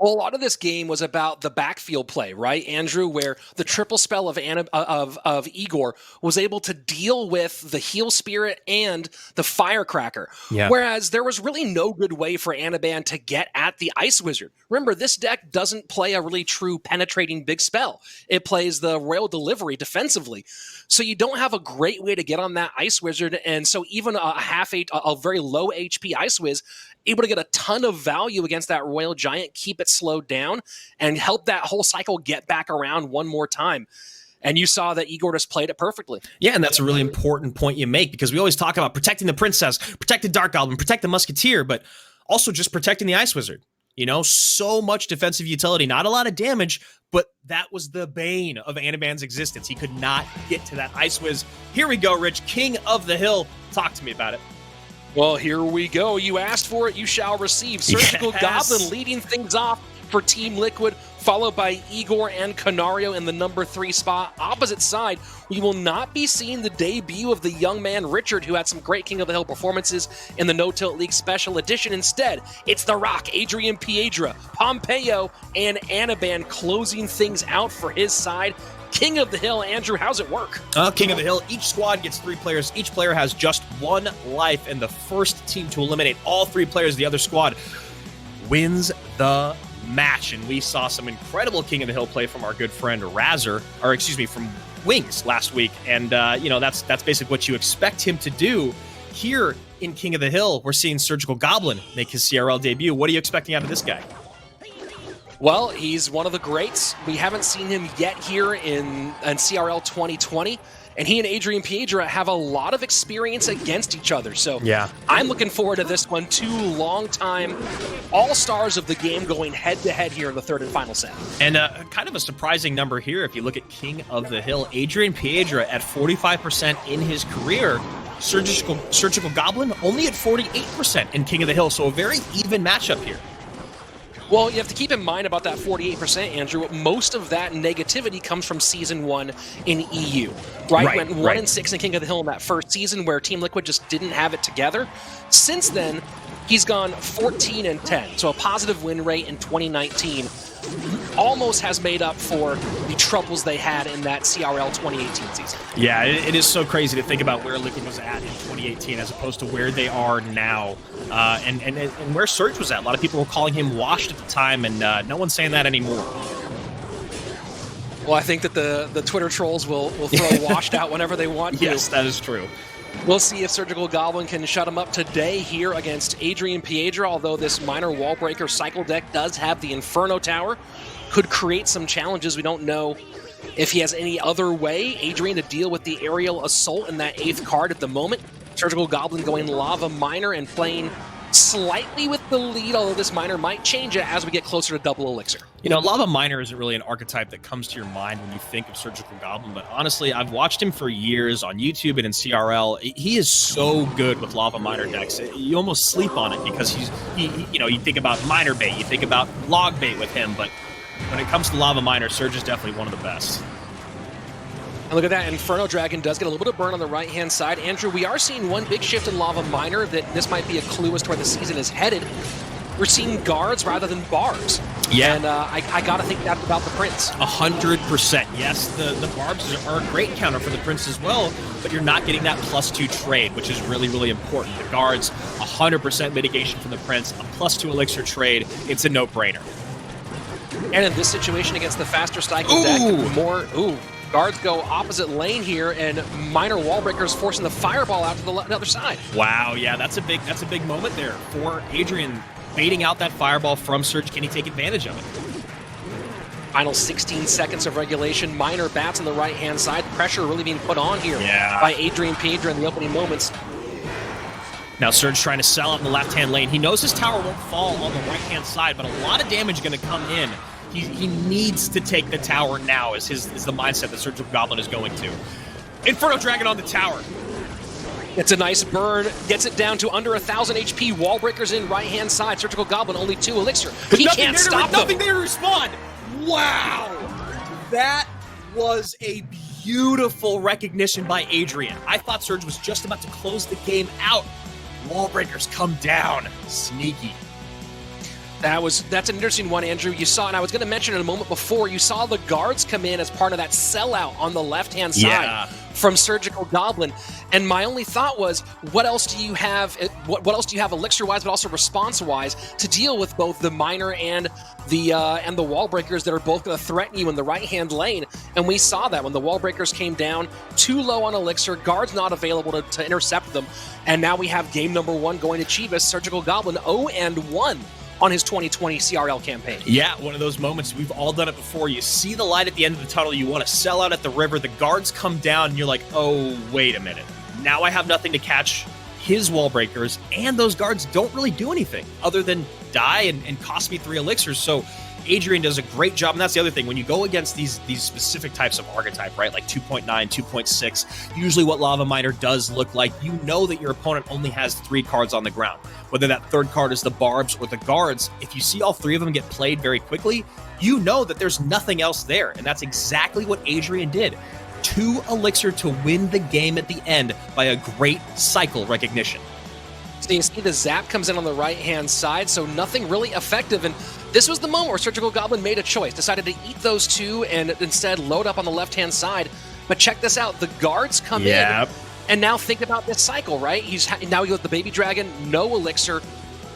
Well, a lot of this game was about the backfield play, right, Andrew, where the triple spell of Igor was able to deal with the Heal Spirit and the Firecracker. Yeah. Whereas there was really no good way for Anaban to get at the Ice Wizard. Remember, this deck doesn't play a really true penetrating big spell. It plays the Royal Delivery defensively. So you don't have a great way to get on that Ice Wizard. And so even a very low HP Ice Wiz able to get a ton of value against that Royal Giant, keep it slowed down, and help that whole cycle get back around one more time. And you saw that Igor just played it perfectly. Yeah, and that's a really important point you make, because we always talk about protecting the Princess, protect the Dark Goblin, protect the Musketeer, but also just protecting the Ice Wizard. So much defensive utility, not a lot of damage, but that was the bane of Anaban's existence. He could not get to that Ice Wiz. Here we go, Rich, King of the Hill. Talk to me about it. Well, here we go. You asked for it, you shall receive. Surgical Goblin leading things off for Team Liquid, followed by Igor and Canario in the number 3 spot. Opposite side, we will not be seeing the debut of the young man Richard, who had some great King of the Hill performances in the No Tilt League Special Edition. Instead, it's The Rock, Adrian Piedra, Pompeo, and Anaban closing things out for his side. King of the Hill, Andrew, how's it work? King of the Hill, each squad gets 3 players. Each player has just 1 life, and the first team to eliminate all 3 players of the other squad wins the match. And we saw some incredible King of the Hill play from our good friend from Wings last week. And, that's basically what you expect him to do. Here in King of the Hill, we're seeing Surgical Goblin make his CRL debut. What are you expecting out of this guy? Well, he's one of the greats. We haven't seen him yet here in CRL 2020. And he and Adrian Piedra have a lot of experience against each other. So yeah, I'm looking forward to this one. 2 long-time all-stars of the game going head-to-head here in the 3rd and final set. And kind of a surprising number here if you look at King of the Hill. Adrian Piedra at 45% in his career. Surgical Goblin only at 48% in King of the Hill. So a very even matchup here. Well, you have to keep in mind about that 48%, Andrew. Most of that negativity comes from Season 1 in EU, right? Went 1-6 in King of the Hill in that first season where Team Liquid just didn't have it together. Since then, he's gone 14-10, so a positive win rate in 2019. Almost has made up for the troubles they had in that CRL 2018 season. Yeah, it is so crazy to think about where Liquid was at in 2018 as opposed to where they are now, and where Surge was at. A lot of people were calling him washed at the time, and no one's saying that anymore. Well, I think that the Twitter trolls will throw washed out whenever they want to. Yes, that is true. We'll see if Surgical Goblin can shut him up today here against Adrian Piedra, although this minor wall breaker cycle deck does have the Inferno Tower. Could create some challenges. We don't know if he has any other way, Adrian, to deal with the aerial assault in that 8th card at the moment. Surgical Goblin going Lava Miner and playing slightly with the lead, although this miner might change it as we get closer to double elixir. Lava Miner isn't really an archetype that comes to your mind when you think of Surgical Goblin, but honestly, I've watched him for years on YouTube and in CRL. He is so good with Lava Miner decks. You almost sleep on it because you think about Miner bait, you think about log bait with him, but when it comes to Lava Miner, Surge is definitely one of the best. And look at that, Inferno Dragon does get a little bit of burn on the right-hand side. Andrew, we are seeing one big shift in Lava Miner that this might be a clue as to where the season is headed. we're seeing guards rather than barbs. Yeah. And I got to think that's about the Prince. 100%. Yes, the barbs are a great counter for the Prince as well, but you're not getting that +2 trade, which is really, really important. The guards, 100% mitigation from the Prince, a +2 elixir trade. It's a no-brainer. And in this situation against the faster striking deck, guards go opposite lane here, and Minor Wallbreakers forcing the fireball out to the other side. Wow, yeah, that's a big moment there for Adrian, baiting out that fireball from Surge. Can he take advantage of it? Final 16 seconds of regulation. Minor bats on the right-hand side. Pressure really being put on here by Adrian Piedra in the opening moments. Now Surge trying to sell out in the left-hand lane. He knows his tower won't fall on the right-hand side, but a lot of damage going to come in. He needs to take the tower now is the mindset that Surgical Goblin is going to. Inferno Dragon on the tower. It's a nice burn. Gets it down to under 1,000 HP. Wallbreakers in right-hand side. Surgical Goblin only 2 elixir. He can't stop them. Nothing there to respond. Wow. That was a beautiful recognition by Adrian. I thought Surge was just about to close the game out. Wallbreakers come down. Sneaky. That's an interesting one, Andrew. You saw, and I was going to mention it a moment before, you saw the guards come in as part of that sellout on the left-hand side from Surgical Goblin. And my only thought was, what else do you have? What else do you have elixir-wise, but also response-wise, to deal with both the Minor and the Wallbreakers that are both going to threaten you in the right-hand lane? And we saw that when the Wallbreakers came down, too low on elixir, guards not available to intercept them, and now we have game number 1 going to Chivas. Surgical Goblin 0-1. On his 2020 CRL campaign. Yeah, one of those moments. We've all done it before. You see the light at the end of the tunnel. You want to sell out at the river. The guards come down, and you're like, oh, wait a minute. Now I have nothing to catch his wall breakers, and those guards don't really do anything other than die and cost me 3 elixirs. So Adrian does a great job, and that's the other thing. When you go against these specific types of archetype, right, like 2.9, 2.6, usually what Lava Miner does look like, you know that your opponent only has 3 cards on the ground. Whether that third card is the barbs or the guards, if you see all 3 of them get played very quickly, you know that there's nothing else there, and that's exactly what Adrian did. 2 elixir to win the game at the end by a great cycle recognition. So you see the zap comes in on the right-hand side, so nothing really effective. And this was the moment where Surgical Goblin made a choice, decided to eat those 2 and instead load up on the left-hand side. But check this out, the guards come in, and now think about this cycle, right? Now he got the Baby Dragon, no elixir,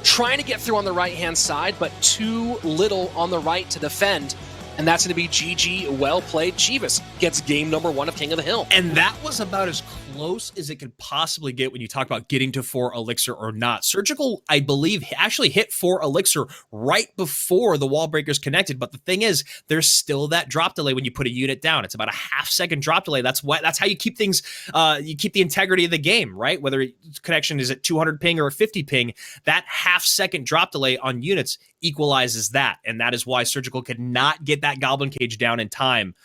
trying to get through on the right-hand side, but too little on the right to defend. And that's going to be GG, well played. Chivas gets game number 1 of King of the Hill. And that was about as close as it could possibly get when you talk about getting to 4 elixir or not. Surgical, I believe, actually hit 4 elixir right before the wall breakers connected. But the thing is, there's still that drop delay when you put a unit down. It's about a half-second drop delay. That's how you keep things, you keep the integrity of the game, right? Whether connection is at 200 ping or a 50 ping, that half-second drop delay on units equalizes that. And that is why Surgical could not get that Goblin Cage down in time.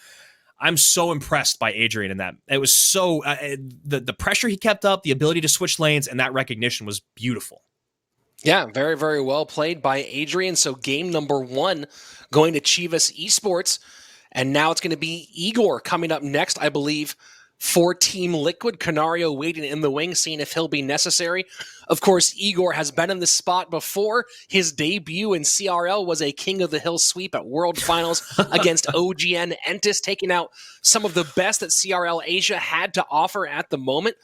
I'm so impressed by Adrian in that. It was so the pressure he kept up, the ability to switch lanes, and that recognition was beautiful. Yeah, very, very well played by Adrian. So game number 1 going to Chivas Esports. And now it's going to be Igor coming up next, I believe, for Team Liquid. Canario waiting in the wing, seeing if he'll be necessary. Of course, Igor has been in this spot before. His debut in CRL was a King of the Hill sweep at World Finals against OGN Entis, taking out some of the best that CRL Asia had to offer at the moment.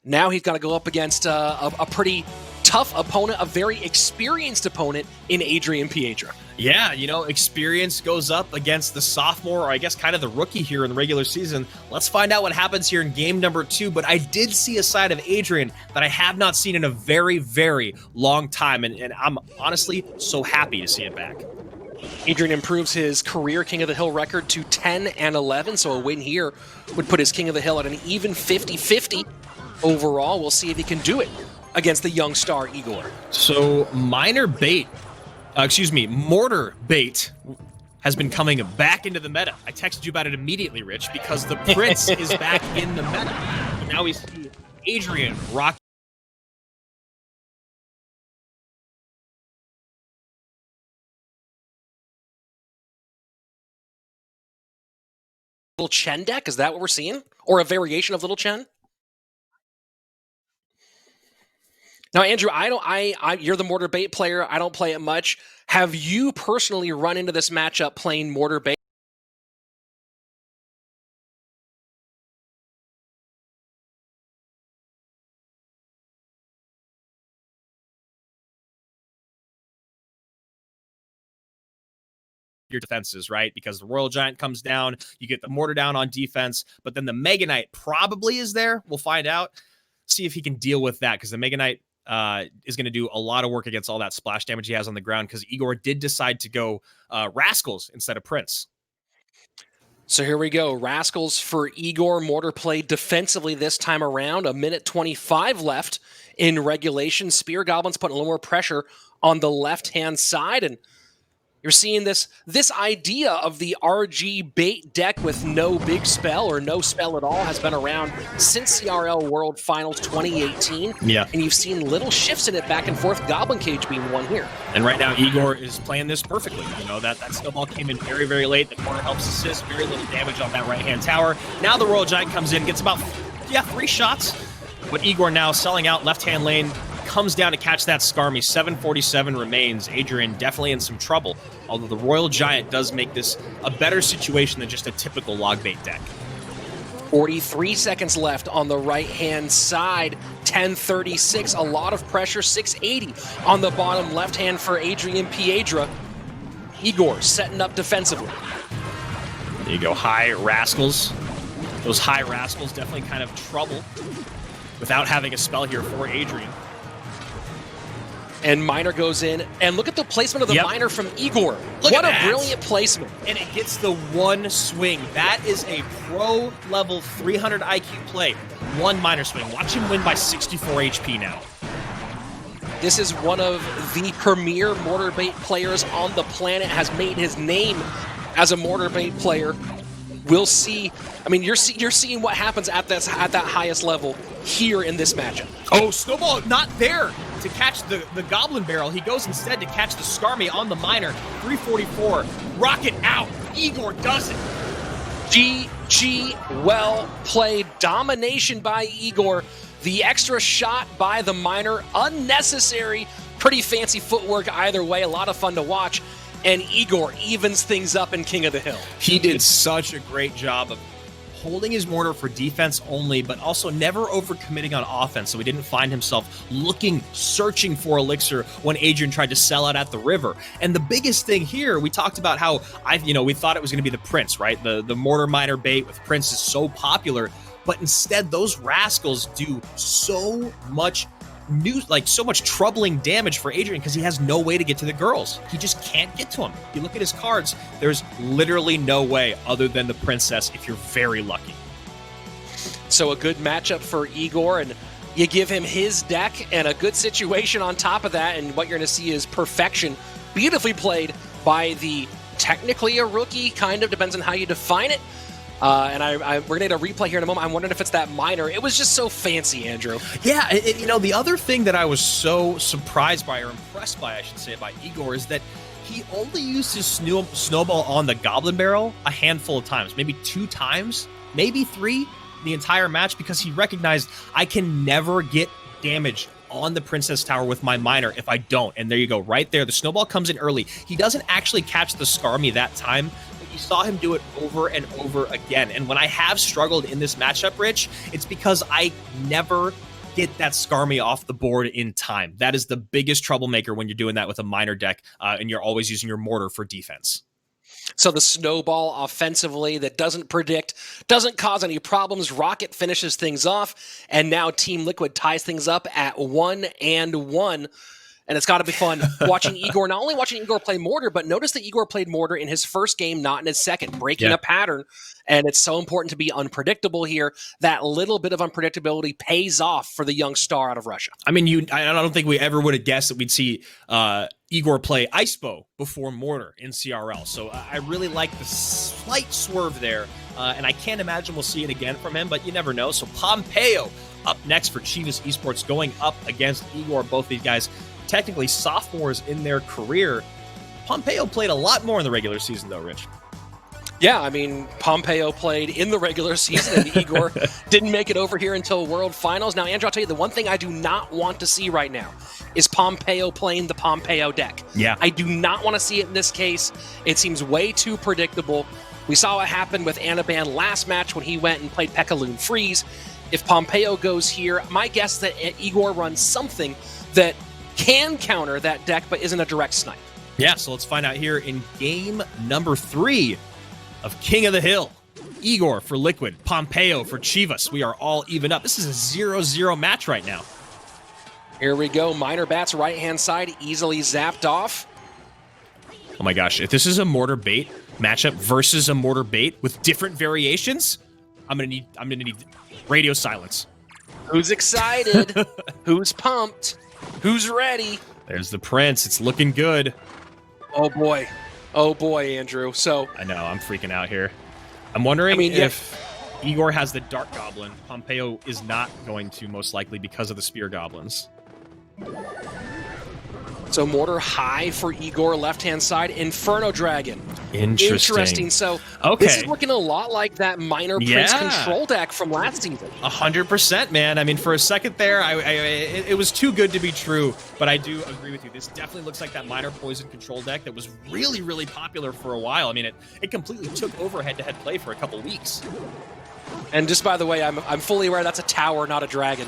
Now he's got to go up against a pretty tough opponent, a very experienced opponent in Adrian Piedra. Yeah, you know, experience goes up against the sophomore, or I guess kind of the rookie here in the regular season. Let's find out what happens here in game number 2. But I did see a side of Adrian that I have not seen in a very, very long time. And I'm honestly so happy to see it back. Adrian improves his career King of the Hill record to 10-11. So a win here would put his King of the Hill at an even 50-50 overall. We'll see if he can do it against the young star Igor. So Mortar Bait has been coming back into the meta. I texted you about it immediately, Rich, because the Prince is back in the meta. And now we see Adrian rock. Little Chen deck, is that what we're seeing? Or a variation of Little Chen? Now, Andrew, you're the mortar bait player. I don't play it much. Have you personally run into this matchup playing mortar bait? Your defenses, right? Because the Royal Giant comes down, you get the mortar down on defense, but then the Mega Knight probably is there. We'll find out. See if he can deal with that, because the Mega Knight is going to do a lot of work against all that splash damage he has on the ground, because Igor did decide to go Rascals instead of Prince. So here we go. Rascals for Igor. Mortar play defensively this time around. 1:25 left in regulation. Spear Goblins putting a little more pressure on the left-hand side, and you're seeing this idea of the RG bait deck with no big spell or no spell at all has been around since CRL World Finals 2018. Yeah. And you've seen little shifts in it back and forth, Goblin Cage being one here. And right now, Igor is playing this perfectly. You know, that snowball came in very, very late. The corner helps assist, very little damage on that right-hand tower. Now the Royal Giant comes in, gets about, 3 shots. But Igor now selling out left-hand lane, comes down to catch that Skarmy. 747 remains. Adrian definitely in some trouble, although the Royal Giant does make this a better situation than just a typical log bait deck. 43 seconds left on the right-hand side. 10:36, a lot of pressure. 680 on the bottom left-hand for Adrian Piedra. Igor setting up defensively. There you go, high Rascals. Those high Rascals definitely kind of trouble without having a spell here for Adrian. And Miner goes in, and look at the placement of the Miner from Igor. What a brilliant placement. And it gets the one swing. That is a pro-level 300 IQ play. One Miner swing. Watch him win by 64 HP now. This is one of the premier mortar bait players on the planet, has made his name as a mortar bait player. We'll see. I mean, you're seeing what happens at that highest level here in this matchup. Oh, Snowball not there to catch the Goblin Barrel. He goes instead to catch the Skarmy on the Miner. 344. Rocket out. Igor does it. GG, well played. Domination by Igor. The extra shot by the Miner, unnecessary. Pretty fancy footwork either way. A lot of fun to watch. And Igor evens things up in King of the Hill. He did such a great job of holding his mortar for defense only, but also never overcommitting on offense, so he didn't find himself searching for Elixir when Adrian tried to sell out at the river. And the biggest thing here, we talked about how we thought it was going to be the Prince, right? The mortar miner bait with Prince is so popular, but instead those Rascals do so much so much troubling damage for Adrian because he has no way to get to the girls. He just can't get to them. You look at his cards, there's literally no way other than the Princess if you're very lucky. So a good matchup for Igor, and you give him his deck and a good situation on top of that, and what you're going to see is perfection. Beautifully played by the technically a rookie, kind of, depends on how you define it. And we're going to get a replay here in a moment. I'm wondering if it's that Miner. It was just so fancy, Andrew. Yeah, the other thing that I was so surprised by, or impressed by, I should say, by Igor, is that he only used his snowball on the Goblin Barrel a handful of times, maybe 2 times, maybe 3 the entire match, because he recognized I can never get damage on the Princess Tower with my Miner if I don't. And there you go, right there. The snowball comes in early. He doesn't actually catch the Skarmy that time. You saw him do it over and over again. And when I have struggled in this matchup, Rich, it's because I never get that Skarmy off the board in time. That is the biggest troublemaker when you're doing that with a Miner deck, and you're always using your mortar for defense. So the snowball offensively that doesn't predict, doesn't cause any problems. Rocket finishes things off, and now Team Liquid ties things up at 1-1. And it's got to be fun watching Igor, not only watching Igor play Mortar, but notice that Igor played Mortar in his first game, not in his second, breaking a pattern. And it's so important to be unpredictable here. That little bit of unpredictability pays off for the young star out of Russia. I mean, I don't think we ever would have guessed that we'd see Igor play Icebo before Mortar in CRL. So I really like the slight swerve there. And I can't imagine we'll see it again from him, but you never know. So Pompeo up next for Chivas Esports, going up against Igor. Both these guys technically sophomores in their career. Pompeo played a lot more in the regular season, though, Rich. Yeah, I mean, Pompeo played in the regular season, and Igor didn't make it over here until World Finals. Now, Andrew, I'll tell you, the one thing I do not want to see right now is Pompeo playing the Pompeo deck. Yeah. I do not want to see it in this case. It seems way too predictable. We saw what happened with Anaban last match when he went and played Pekka-Loon Freeze. If Pompeo goes here, my guess is that Igor runs something that can counter that deck but isn't a direct snipe. Yeah, so let's find out here in game number 3 of King of the Hill. Igor for Liquid, Pompeo for Chivas. We are all even up. This is a 0-0 match right now. Here we go. Minor Bats right-hand side, easily zapped off. Oh my gosh, if this is a Mortar Bait matchup versus a Mortar Bait with different variations, I'm gonna need radio silence. Who's excited? Who's pumped? Who's ready? There's the Prince. It's looking good. Oh boy. Oh boy, Andrew. So I know, I'm freaking out here. I'm wondering if Igor has the Dark Goblin. Pompeo is not going to, most likely, because of the Spear Goblins. So Mortar high for Igor, left-hand side. Inferno Dragon. Interesting. So this is looking a lot like that Minor Prince control deck from last season. 100%, man. I mean, for a second there, it was too good to be true, but I do agree with you. This definitely looks like that Minor Poison control deck that was really, really popular for a while. I mean, it completely took over head-to-head play for a couple weeks. And just by the way, I'm fully aware that's a tower, not a dragon.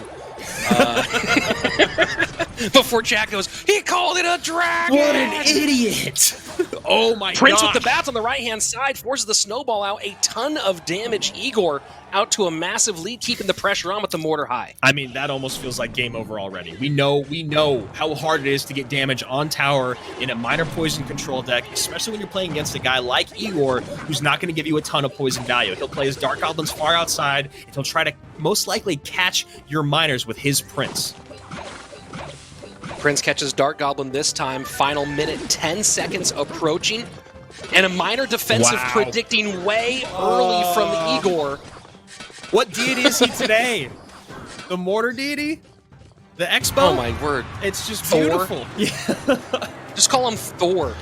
Before Jack goes, he called it a dragon! What an idiot! Oh my god! Prince with the bats on the right-hand side forces the snowball out. A ton of damage. Igor out to a massive lead, keeping the pressure on with the Mortar high. I mean, that almost feels like game over already. We know how hard it is to get damage on tower in a Minor Poison control deck, especially when you're playing against a guy like Igor, who's not going to give you a ton of poison value. He'll play his Dark Goblins far outside, and he'll try to most likely catch your Minors with his Prince. Prince catches Dark Goblin this time. Final minute, 10 seconds approaching. And a Minor defensive predicting way early from Igor. What deity is he today? The Mortar deity? The Expo? Oh my word. It's just Thor? beautiful. Yeah. Just call him Thor.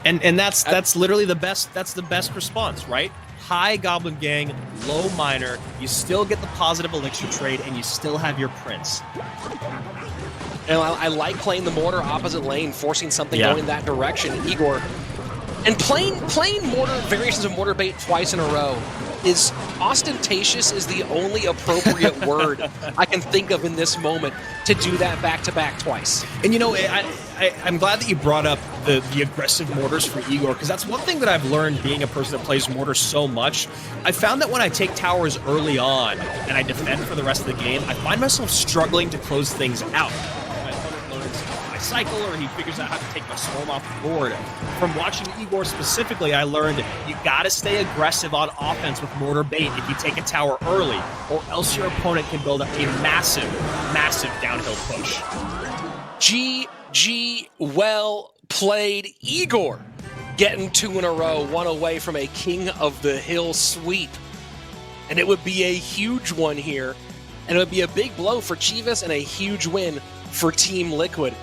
And that's literally the best. That's the best response, right? High Goblin Gang, low Minor. You still get the positive elixir trade, and you still have your Prince. And I like playing the Mortar opposite lane, forcing something going in that direction. Igor. And playing Mortar, variations of Mortar Bait twice in a row is ostentatious is the only appropriate word I can think of in this moment to do that back-to-back twice. And you know, I'm glad that you brought up the aggressive Mortars for Igor, because that's one thing that I've learned being a person that plays Mortar so much. I found that when I take towers early on and I defend for the rest of the game, I find myself struggling to close things out. Cycle, or he figures out how to take my storm off the board. From watching Igor specifically, I learned you gotta stay aggressive on offense with Mortar Bait if you take a tower early, or else your opponent can build up a massive, massive downhill push. GG, well played, Igor. Getting 2 in a row, 1 away from a King of the Hill sweep. And it would be a huge one here, and it would be a big blow for Chivas and a huge win for Team Liquid.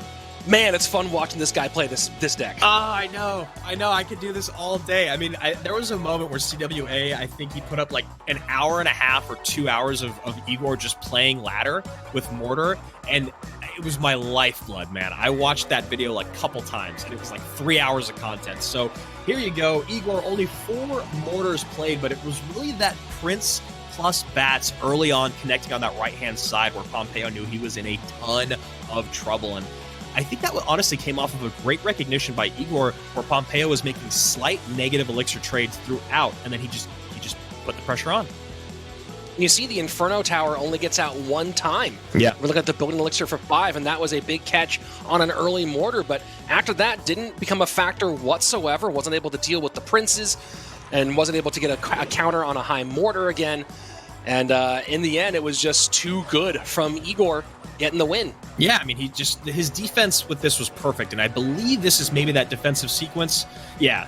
Man, it's fun watching this guy play this deck. I know. I could do this all day. I mean, there was a moment where CWA, I think he put up like an hour and a half or 2 hours of Igor just playing ladder with Mortar, and it was my lifeblood, man. I watched that video like a couple times, and it was like 3 hours of content. So here you go. Igor, only 4 Mortars played, but it was really that Prince plus bats early on connecting on that right-hand side where Pompeo knew he was in a ton of trouble. And I think that honestly came off of a great recognition by Igor, where Pompeo was making slight negative elixir trades throughout, and then he just put the pressure on. You see the Inferno Tower only gets out 1 time. Yeah. We're looking at the building elixir for 5, and that was a big catch on an early Mortar, but after that didn't become a factor whatsoever, wasn't able to deal with the Princes, and wasn't able to get a counter on a high Mortar again. And in the end, it was just too good from Igor getting the win. Yeah, I mean, his defense with this was perfect, and I believe this is maybe that defensive sequence. Yeah.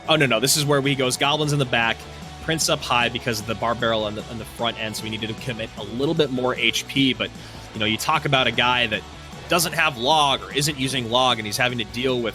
Oh, no, this is where he goes Goblins in the back, Prince up high because of the Bar Barrel on the front end, so we needed to commit a little bit more HP, but, you know, you talk about a guy that doesn't have log or isn't using log, and he's having to deal with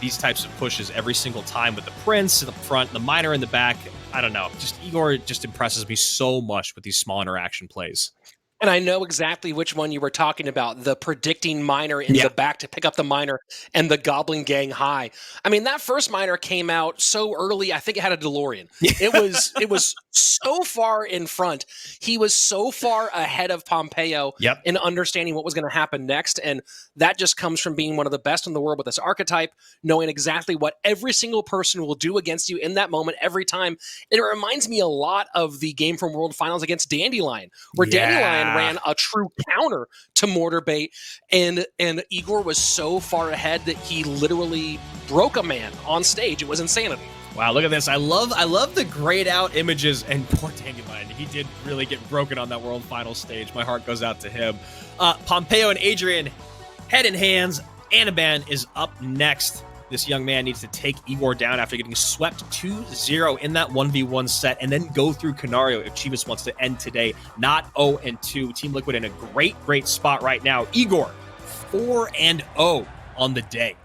these types of pushes every single time with the Prince in the front, the Miner in the back. I don't know. Just Igor just impresses me so much with these small interaction plays. And I know exactly which one you were talking about, the predicting miner in the back to pick up the miner and the Goblin Gang high. I mean, that first miner came out so early, I think it had a DeLorean. It was so far in front. He was so far ahead of Pompeo in understanding what was going to happen next. And that just comes from being one of the best in the world with this archetype, knowing exactly what every single person will do against you in that moment every time. And it reminds me a lot of the Game from World Finals against Dandelion, where Dandelion ran a true counter to Mortar Bait, and Igor was so far ahead that he literally broke a man on stage. It was insanity. Wow, look at this. I love the grayed out images, and poor Dandelion, he did really get broken on that World Finals stage. My heart goes out to him. Pompeo and Adrian, head in hands. Anaban is up next. This young man needs to take Igor down after getting swept 2-0 in that 1v1 set and then go through Canario if Chivas wants to end today. Not 0-2. Team Liquid in a great spot right now. Igor, 4-0 on the day.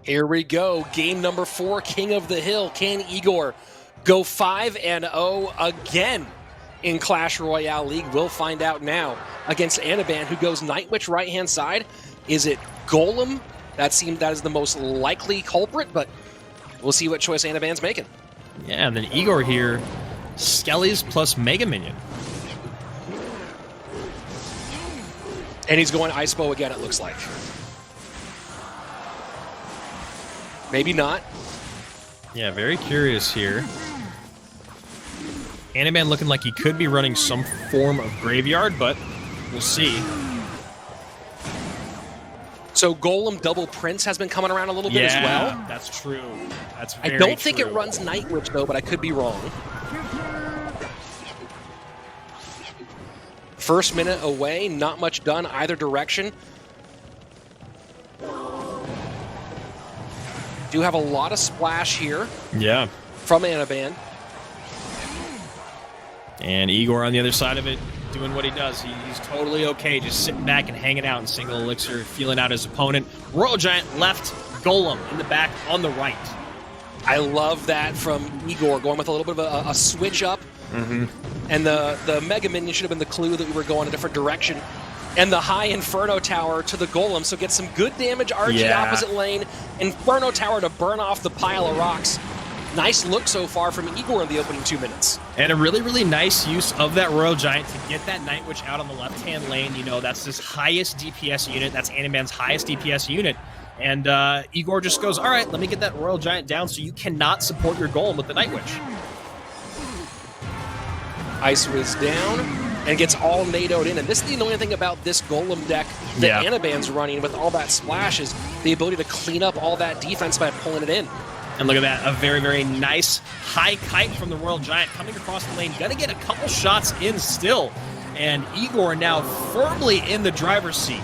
Here we go. Game number 4, King of the Hill. Can Igor go 5-0 again in Clash Royale League? We'll find out now against Anaban, who goes Night Witch right-hand side. Is it Golem? That is the most likely culprit, but we'll see what choice Anaban's making. Yeah, and then Igor here, Skellies plus Mega Minion. And he's going Ice Bow again, it looks like. Maybe not. Yeah, very curious here. Anaban looking like he could be running some form of Graveyard, but we'll see. So Golem double Prince has been coming around a little bit as well. That's true. That's very I don't think it runs Night Witch, though, but I could be wrong. First minute away, not much done either direction. Do have a lot of splash here. Yeah. From Anaban. And Igor on the other side of it, doing what he does. He's totally okay, just sitting back and hanging out in single elixir, feeling out his opponent. Royal Giant left, Golem in the back on the right. I love that from Igor, going with a little bit of a switch up. And the Mega Minion should have been the clue that we were going a different direction. And the high Inferno Tower to the Golem, so get some good damage, RG opposite lane. Inferno Tower to burn off the pile of rocks. Nice look so far from Igor in the opening 2 minutes. And a really nice use of that Royal Giant to get that Night Witch out on the left-hand lane. You know, that's his highest DPS unit. That's Anaban's highest DPS unit. And Igor just goes, all right, let me get that Royal Giant down so you cannot support your Golem with the Night Witch. Ice Wiz down and gets all NATO'd in. And this is the annoying thing about this Golem deck that Anaban's running with all that splash is the ability to clean up all that defense by pulling it in. And look at that, a very nice high kite from the Royal Giant coming across the lane. Gonna get a couple shots in still. And Igor now firmly in the driver's seat.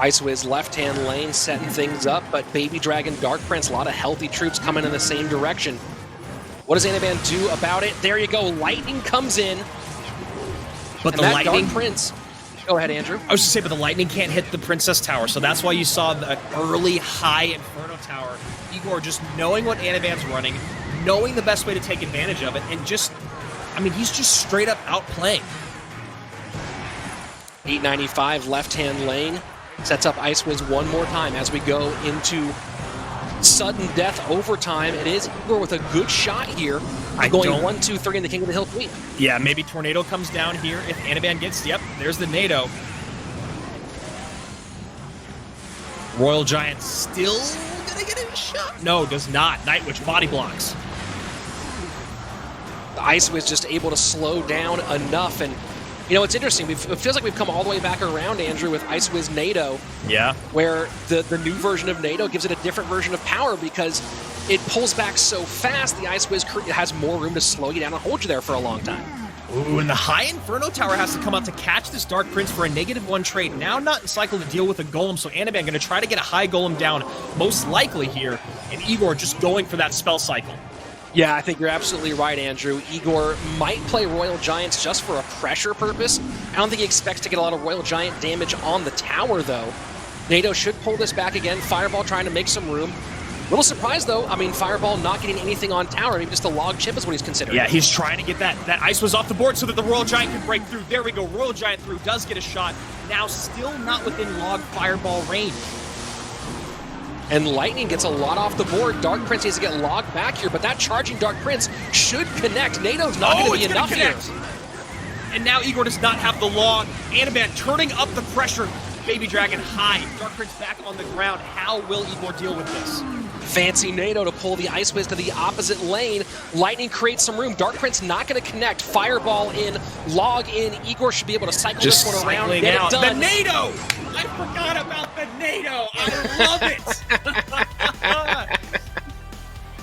Ice Wiz left-hand lane setting things up, but Baby Dragon, Dark Prince, a lot of healthy troops coming in the same direction. What does Anaban do about it? There you go, lightning comes in. But the lightning... Dark Prince... Go ahead, Andrew. I was just saying, but the lightning can't hit the Princess Tower, so that's why you saw the early high Inferno Tower. Igor just knowing what Anaban's running, knowing the best way to take advantage of it, and just, I mean, he's just straight up outplaying. 895 left-hand lane sets up Ice Wiz one more time as we go into sudden death overtime. It is Igor with a good shot here. Going 1, 2, 3 in the King of the Hill Queen. Yeah, maybe Tornado comes down here if Anaban gets... Yep, there's the NATO. Royal Giant still gonna get a shot? No, does not. Night Witch body blocks. The Ice Wiz just able to slow down enough. And, you know, it's interesting. It feels like we've come all the way back around, Andrew, with Ice Wiz NATO. Yeah. Where the new version of NATO gives it a different version of power because it pulls back so fast, the Ice Wiz has more room to slow you down and hold you there for a long time. Ooh, and the high Inferno Tower has to come out to catch this Dark Prince for a -1 trade. Now not in cycle to deal with a Golem, so Anaban going to try to get a high Golem down, most likely here, and Igor just going for that spell cycle. Yeah, I think you're absolutely right, Andrew. Igor might play Royal Giants just for a pressure purpose. I don't think he expects to get a lot of Royal Giant damage on the tower, though. NATO should pull this back again. Fireball trying to make some room. Little surprised though. I mean, Fireball not getting anything on tower. Maybe just a log chip is what he's considering. Yeah, he's trying to get that Ice was off the board so that the Royal Giant can break through. There we go. Royal Giant through, does get a shot. Now still not within log Fireball range. And Lightning gets a lot off the board. Dark Prince needs to get logged back here, but that charging Dark Prince should connect. NATO's not going to be enough here. And now Igor does not have the log. Anaban turning up the pressure. Baby Dragon high. Dark Prince back on the ground. How will Igor deal with this? Fancy NATO to pull the Ice Wiz to the opposite lane. Lightning creates some room. Dark Prince not going to connect. Fireball in, log in. Igor should be able to cycle just this one around. Get it done. The NATO! I forgot about the NATO. I love it.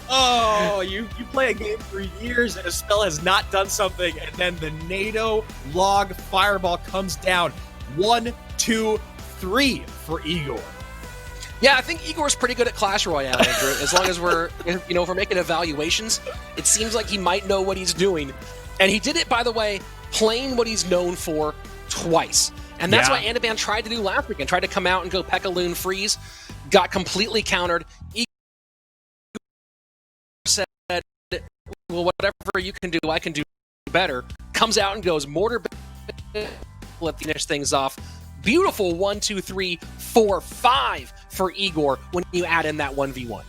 Oh, you play a game for years and a spell has not done something, and then the NATO log Fireball comes down. 1, 2, 3 for Igor. Yeah, I think Igor's pretty good at Clash Royale, Andrew. As long as we're, if we're making evaluations, it seems like he might know what he's doing. And he did it, by the way, playing what he's known for twice. And that's what Anaban tried to do last weekend. Tried to come out and go Pekka-Loon freeze. Got completely countered. Igor said, well, whatever you can do, I can do better. Comes out and goes Mortar, let finish things off. Beautiful 1, 2, 3, 4, 5 for Igor when you add in that 1v1.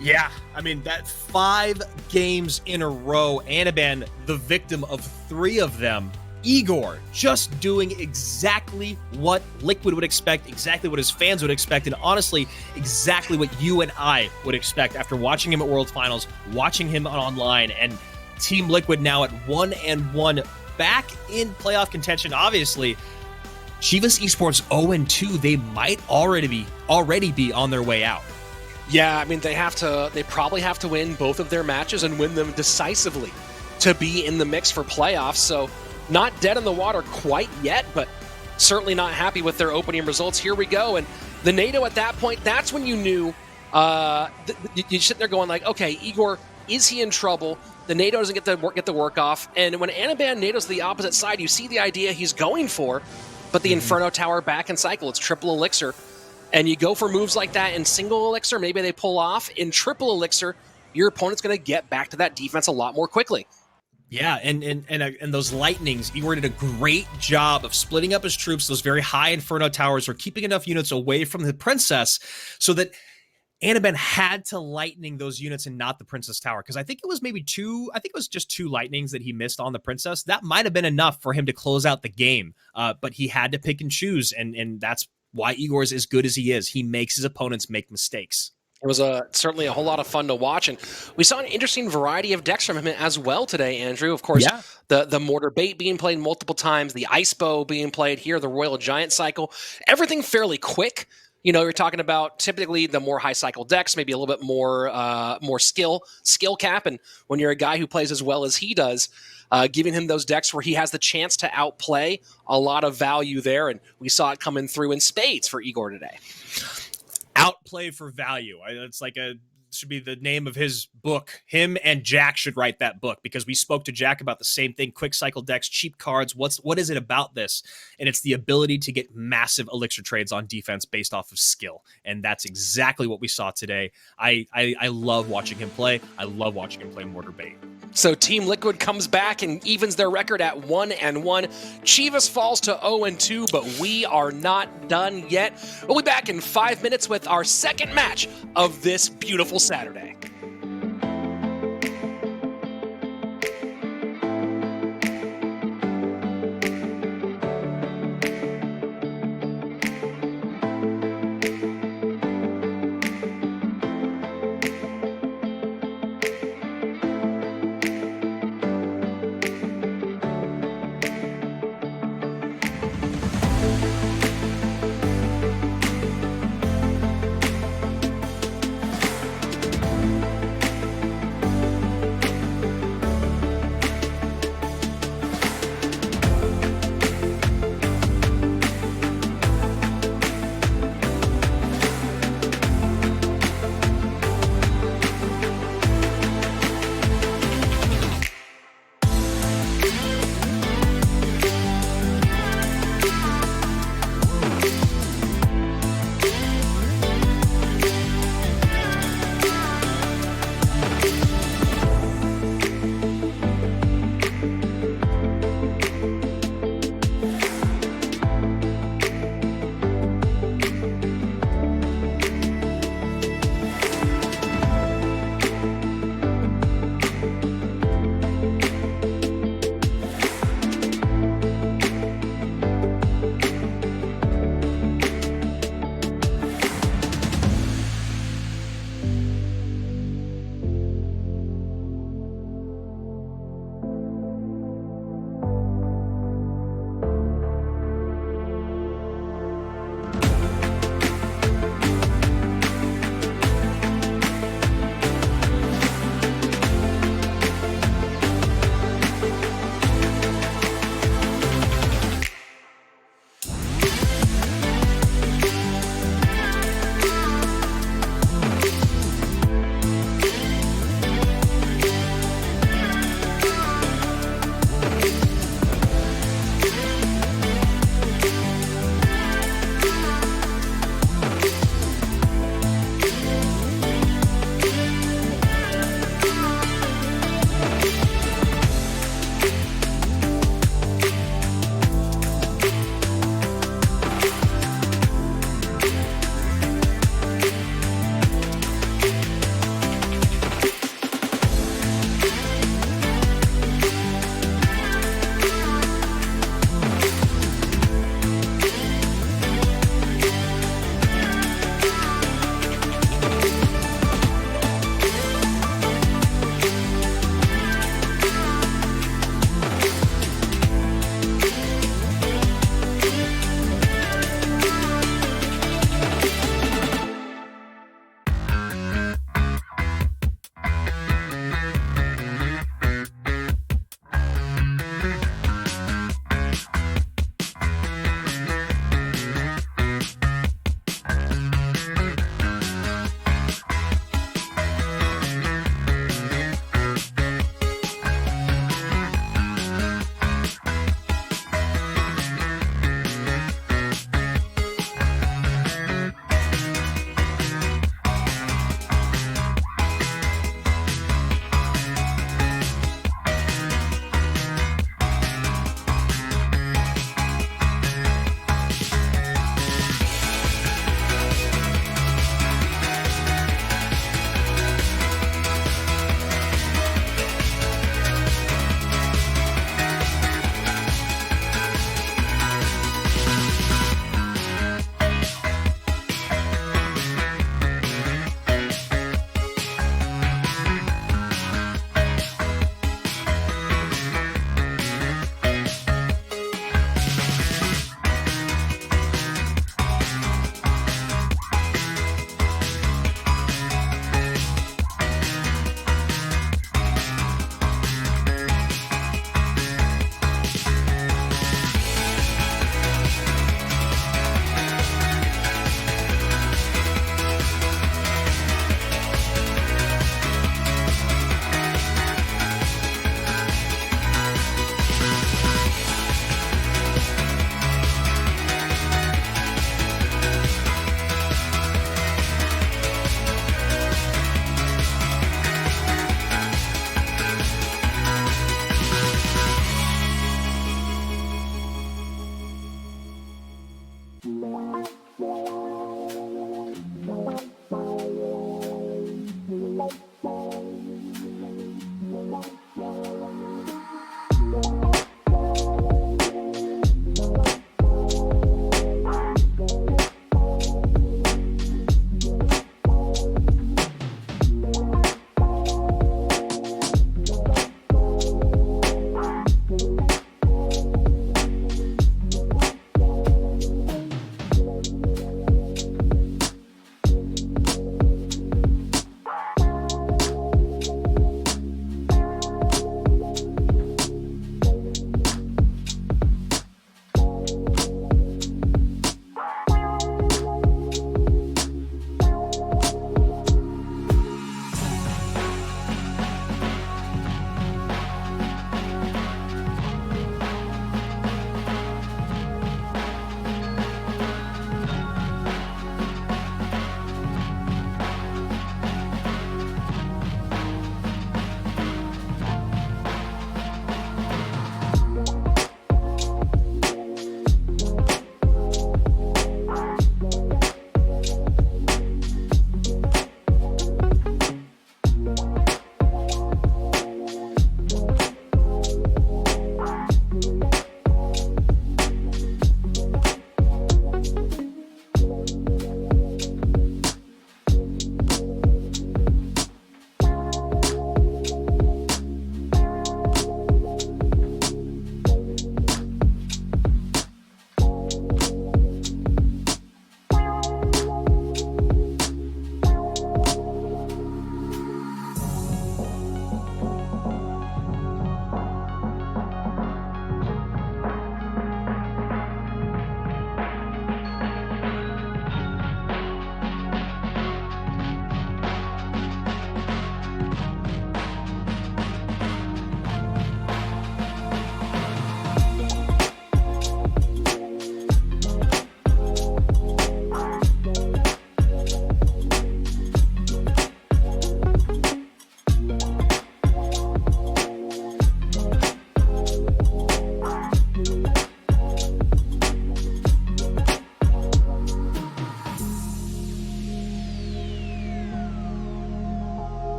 Yeah, I mean, that 5 games in a row, Anaban, the victim of 3 of them. Igor just doing exactly what Liquid would expect, exactly what his fans would expect, and honestly, exactly what you and I would expect after watching him at World Finals, watching him online, and Team Liquid now at 1-1, back in playoff contention. Obviously, Chivas Esports 0-2, they might already be on their way out. Yeah, I mean, they probably have to win both of their matches and win them decisively to be in the mix for playoffs. So not dead in the water quite yet, but certainly not happy with their opening results. Here we go. And the NATO at that point, that's when you knew, you sit there going like, okay, Igor, is he in trouble? The NATO doesn't get the work off. And when Anaban NATO's the opposite side, you see the idea he's going for, but the Inferno Tower back and cycle, it's triple elixir. And you go for moves like that in single elixir, maybe they pull off. In triple elixir, your opponent's going to get back to that defense a lot more quickly. Yeah, and those lightnings, Igor did a great job of splitting up his troops. Those very high Inferno Towers are keeping enough units away from the Princess so that Anaban had to lightning those units and not the Princess Tower, because I think it was just 2 lightnings that he missed on the Princess. That might have been enough for him to close out the game, but he had to pick and choose, and that's why Igor is as good as he is. He makes his opponents make mistakes. It was certainly a whole lot of fun to watch, and we saw an interesting variety of decks from him as well today, Andrew. Of course, the Mortar Bait being played multiple times, the Ice Bow being played here, the Royal Giant cycle, everything fairly quick. You're talking about typically the more high cycle decks, maybe a little bit more skill cap. And when you're a guy who plays as well as he does, giving him those decks where he has the chance to outplay, a lot of value there. And we saw it coming through in spades for Igor today. Outplay for value. It's like should be the name of his book. Him and Jack should write that book, because we spoke to Jack about the same thing. Quick cycle decks, cheap cards. What is it about this? And it's the ability to get massive elixir trades on defense based off of skill. And that's exactly what we saw today. I love watching him play. I love watching him play Mortar Bait. So Team Liquid comes back and evens their record at 1-1. Chivas falls to 0-2, but we are not done yet. We'll be back in 5 minutes with our second match of this beautiful Saturday.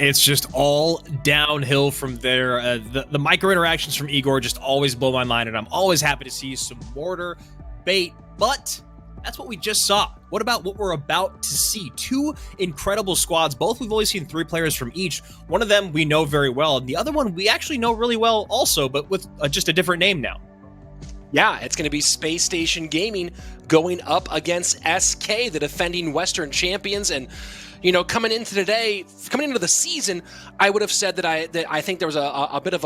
It's just all downhill from there. The micro interactions from Igor just always blow my mind, and I'm always happy to see some mortar bait, but that's what we just saw. What about what we're about to see? Two incredible squads. Both we've only seen 3 players from each. One of them we know very well, and the other one we actually know really well also, but with just a different name now. Yeah, it's going to be Spacestation Gaming going up against SK, the defending Western champions. And, you know, coming into the season, I would have said that I think there was a bit of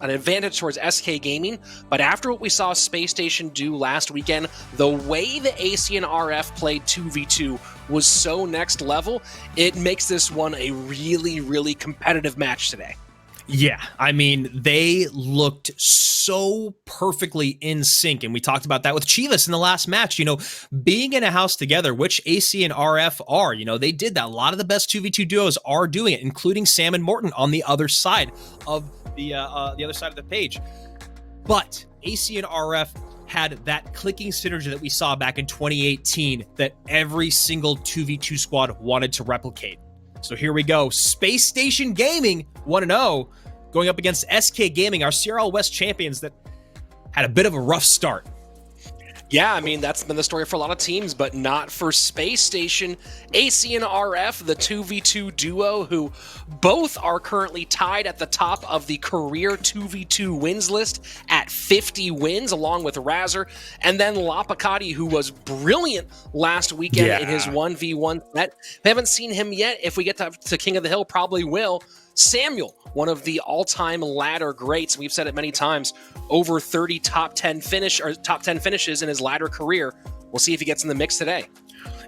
an advantage towards SK Gaming. But after what we saw Spacestation do last weekend, the way the AC and RF played 2v2 was so next level, it makes this one a really, really competitive match today. Yeah, I mean, they looked so perfectly in sync, and we talked about that with Chivas in the last match. You know, being in a house together, which AC and RF are, you know, they did that. A lot of the best 2v2 duos are doing it, including Sam and Morton on the other side of the other side of the page. But AC and RF had that clicking synergy that we saw back in 2018 that every single 2v2 squad wanted to replicate. So here we go. Spacestation Gaming 1-0 going up against SK Gaming, our CRL West champions that had a bit of a rough start. Yeah, I mean, that's been the story for a lot of teams, but not for Spacestation. AC and RF, the 2v2 duo, who both are currently tied at the top of the career 2v2 wins list at 50 wins, along with Razzer. And then Lapa, who was brilliant last weekend in his 1v1 set. We haven't seen him yet. If we get to King of the Hill, probably will. Samuel, one of the all-time ladder greats. We've said it many times, over 30 top 10 finishes in his ladder career. We'll see if he gets in the mix today.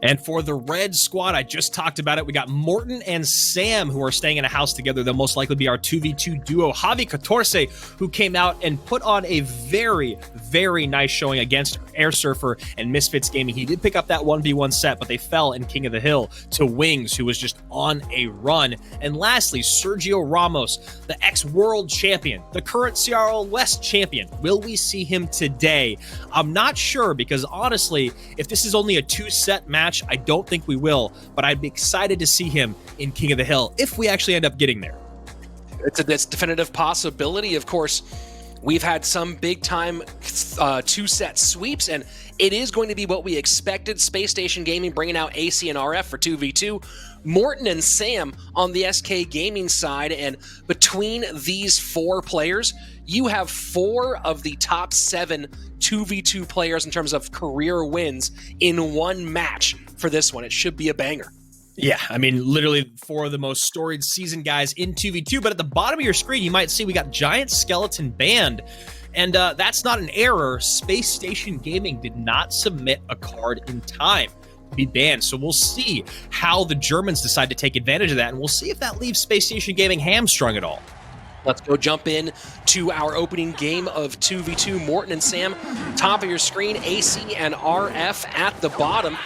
And for the red squad, I just talked about it. We got Morton and Sam, who are staying in a house together. They'll most likely be our 2v2 duo. Javi 14, who came out and put on a very, very nice showing against Air Surfer and Misfits Gaming. He did pick up that 1v1 set, but they fell in King of the Hill to Wings, who was just on a run. And lastly, Sergio Ramos, the ex-world champion, the current CRL West champion. Will we see him today? I'm not sure, because honestly, if this is only a 2-set match, I don't think we will, but I'd be excited to see him in King of the Hill if we actually end up getting there. It's a definitive possibility. Of course, we've had some big-time 2-set sweeps, and it is going to be what we expected. Spacestation Gaming bringing out AC and RF for 2v2. Morton and Sam on the SK Gaming side, and between these 4 players, you have 4 of the top 7 2v2 players in terms of career wins in one match for this one. It should be a banger. Yeah, I mean, literally 4 of the most storied season guys in 2v2, but at the bottom of your screen, you might see we got Giant Skeleton Band, and that's not an error. Spacestation Gaming did not submit a card in time to be banned, so we'll see how the Germans decide to take advantage of that, and we'll see if that leaves Spacestation Gaming hamstrung at all. Let's go jump in to our opening game of 2v2. Morton and Sam, top of your screen. AC and RF at the bottom.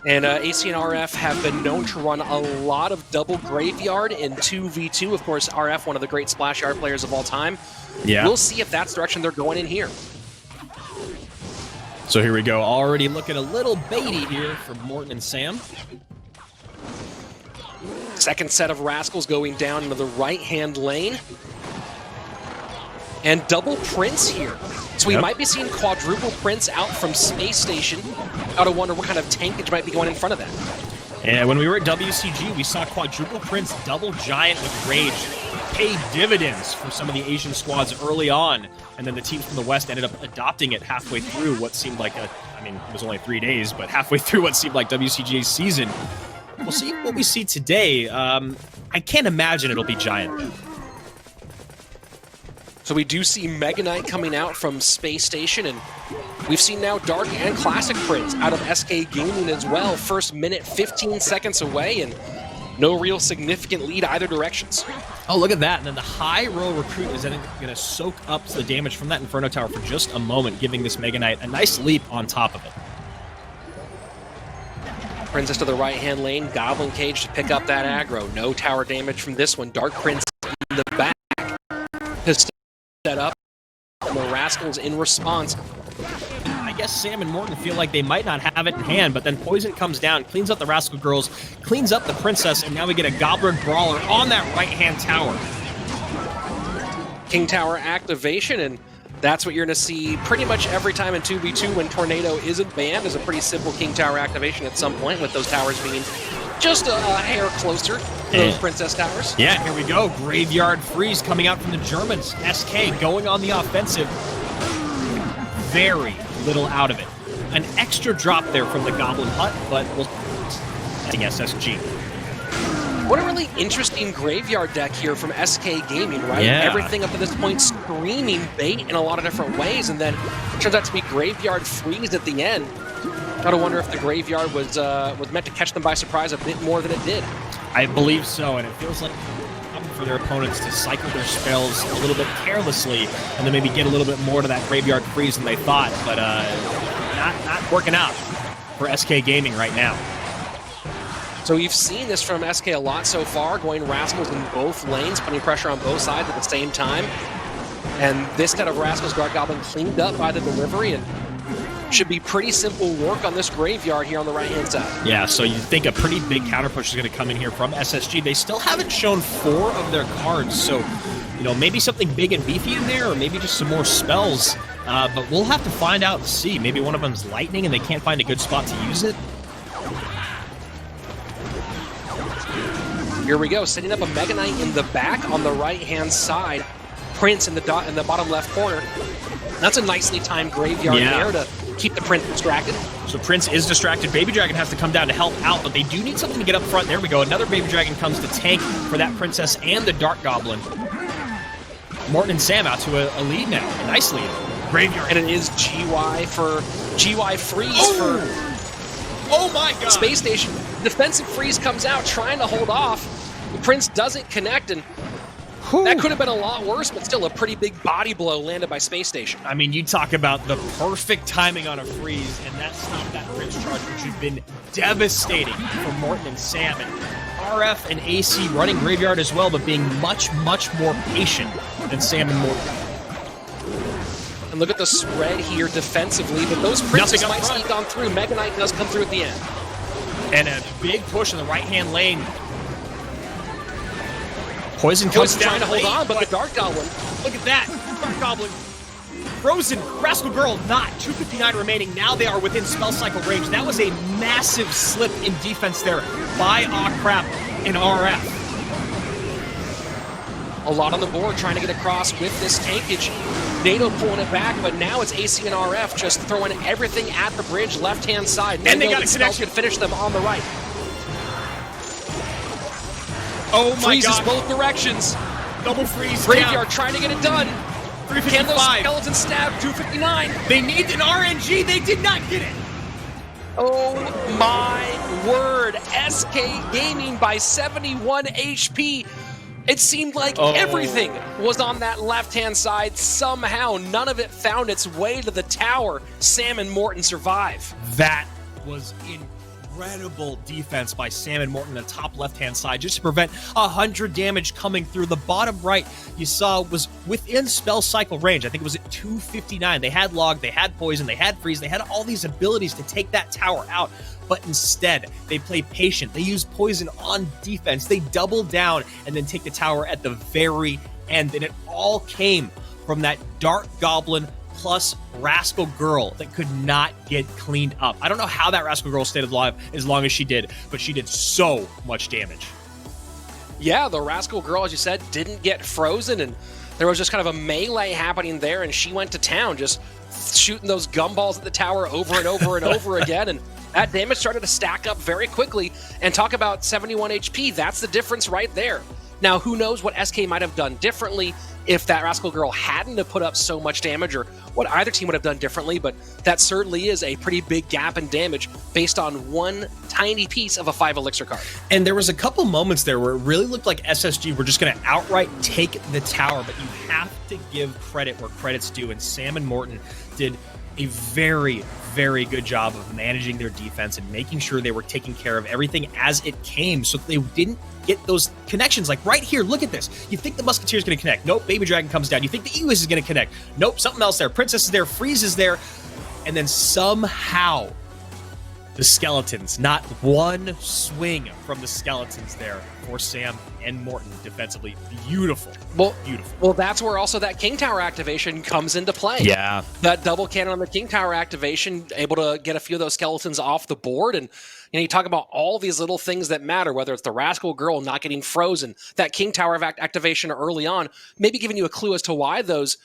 And AC and RF have been known to run a lot of double graveyard in 2v2. Of course, RF, one of the great splash yard players of all time. Yeah. We'll see if that's the direction they're going in here. So here we go. Already looking a little baity here from Morton and Sam. Second set of Rascals going down into the right-hand lane. And double Prince here. So we might be seeing quadruple Prince out from Space Station. Gotta wonder what kind of tankage might be going in front of that. And when we were at WCG, we saw quadruple Prince, double Giant with Rage pay dividends for some of the Asian squads early on. And then the teams from the West ended up adopting it halfway through what seemed like it was only 3 days, but halfway through what seemed like WCG's season. We'll see what we see today. I can't imagine it'll be Giant. So we do see Mega Knight coming out from Space Station, and we've seen now Dark and Classic Prince out of SK Gaming as well. First minute, 15 seconds away, and no real significant lead either directions. Oh, look at that. And then the high row recruit is then going to soak up the damage from that Inferno Tower for just a moment, giving this Mega Knight a nice leap on top of it. Princess to the right-hand lane, Goblin Cage to pick up that aggro. No tower damage from this one. Dark Prince in the back to set up, and the Rascals in response. I guess Sam and Morton feel like they might not have it in hand, but then Poison comes down, cleans up the Rascal Girls, cleans up the Princess, and now we get a Goblin Brawler on that right-hand tower. King Tower activation, and that's what you're going to see pretty much every time in 2v2 when Tornado isn't banned, is a pretty simple King Tower activation at some point, with those towers being just a hair closer to those Princess Towers. Yeah, here we go. Graveyard Freeze coming out from the Germans. SK going on the offensive. Very little out of it. An extra drop there from the Goblin Hut, but we'll see SSG. What a really interesting graveyard deck here from SK Gaming, right? Yeah. Everything up to this point screaming bait in a lot of different ways, and then it turns out to be Graveyard Freeze at the end. Gotta wonder if the Graveyard was meant to catch them by surprise a bit more than it did. I believe so, and it feels like for their opponents to cycle their spells a little bit carelessly and then maybe get a little bit more to that Graveyard Freeze than they thought, but not working out for SK Gaming right now. So we've seen this from SK a lot so far, going Rascals in both lanes, putting pressure on both sides at the same time. And this kind of Rascals Guard Goblin cleaned up by the delivery, and should be pretty simple work on this graveyard here on the right-hand side. Yeah, so you think a pretty big counter push is going to come in here from SSG. They still haven't shown 4 of their cards, so maybe something big and beefy in there, or maybe just some more spells. But we'll have to find out and see. Maybe one of them's lightning and they can't find a good spot to use it. Here we go, setting up a Mega Knight in the back on the right-hand side. Prince in the bottom left corner. That's a nicely timed graveyard there to keep the Prince distracted. So Prince is distracted. Baby Dragon has to come down to help out, but they do need something to get up front. There we go. Another Baby Dragon comes to tank for that Princess and the Dark Goblin. Morton and Sam out to a lead now. A nice lead. Graveyard. And it is GY Freeze for oh my God. Space Station. Defensive Freeze comes out, trying to hold off. The Prince doesn't connect, and that could have been a lot worse, but still a pretty big body blow landed by Space Station. I mean, you talk about the perfect timing on a freeze, and that stopped that Prince charge, which had been devastating for Morton and Sam. And RF and AC running Graveyard as well, but being much, much more patient than Sam and Morton. And look at the spread here defensively, but those Princes might sneak on through. Mega Knight does come through at the end. And a big push in the right-hand lane. Poison comes down trying to hold on, but the Dark Goblin. Look at that. Dark Goblin. Frozen. Rascal Girl not. 259 remaining. Now they are within spell cycle range. That was a massive slip in defense there by Crap in RF. A lot on the board trying to get across with this tankage. NATO pulling it back, but now it's AC and RF just throwing everything at the bridge left-hand side. And they got a connection. Can finish them on the right. Oh my Freezes God. both directions. Double freeze. Graveyard trying to get it done. 355. Can those skeletons stab? 259. They need an RNG. They did not get it. Oh my word. SK Gaming by 71 HP. It seemed like everything was on that left-hand side. Somehow, none of it found its way to the tower. Sam and Morton survive. That was incredible defense by Sam and Morton on the top left-hand side, just to prevent 100 damage coming through. The bottom right, you saw, was within spell cycle range. I think it was at 259. They had Log, they had Poison, they had Freeze, they had all these abilities to take that tower out. But instead, they play patient. They use Poison on defense. They double down and then take the tower at the very end. And it all came from that Dark Goblin plus Rascal Girl that could not get cleaned up. I don't know how that Rascal Girl stayed alive as long as she did, but she did so much damage. Yeah, the Rascal Girl, as you said, didn't get frozen, and there was just kind of a melee happening there, and she went to town, just shooting those gumballs at the tower over and over and over again, and that damage started to stack up very quickly. And talk about 71 HP, that's the difference right there. Now, who knows what SK might have done differently if that Rascal Girl hadn't have put up so much damage, or what either team would have done differently, but that certainly is a pretty big gap in damage based on one tiny piece of a 5 elixir card. And there was a couple moments there where it really looked like SSG were just going to outright take the tower, but you have to give credit where credit's due, and Sam and Morton did a very, very good job of managing their defense and making sure they were taking care of everything as it came, so they didn't get those connections. Like right here, look at this. You think the Musketeer is going to connect. Nope, Baby Dragon comes down. You think the Eagles is going to connect. Nope, something else there. Princess is there. Freeze is there. and then somehow the skeletons, not one swing from the skeletons there for Sam and Morton defensively. Beautiful. Beautiful. Well, that's where also that King Tower activation comes into play. Yeah. That double cannon on the King Tower activation, able to get a few of those skeletons off the board. And you talk about all these little things that matter, whether it's the Rascal Girl not getting frozen, that King Tower activation early on, maybe giving you a clue as to why those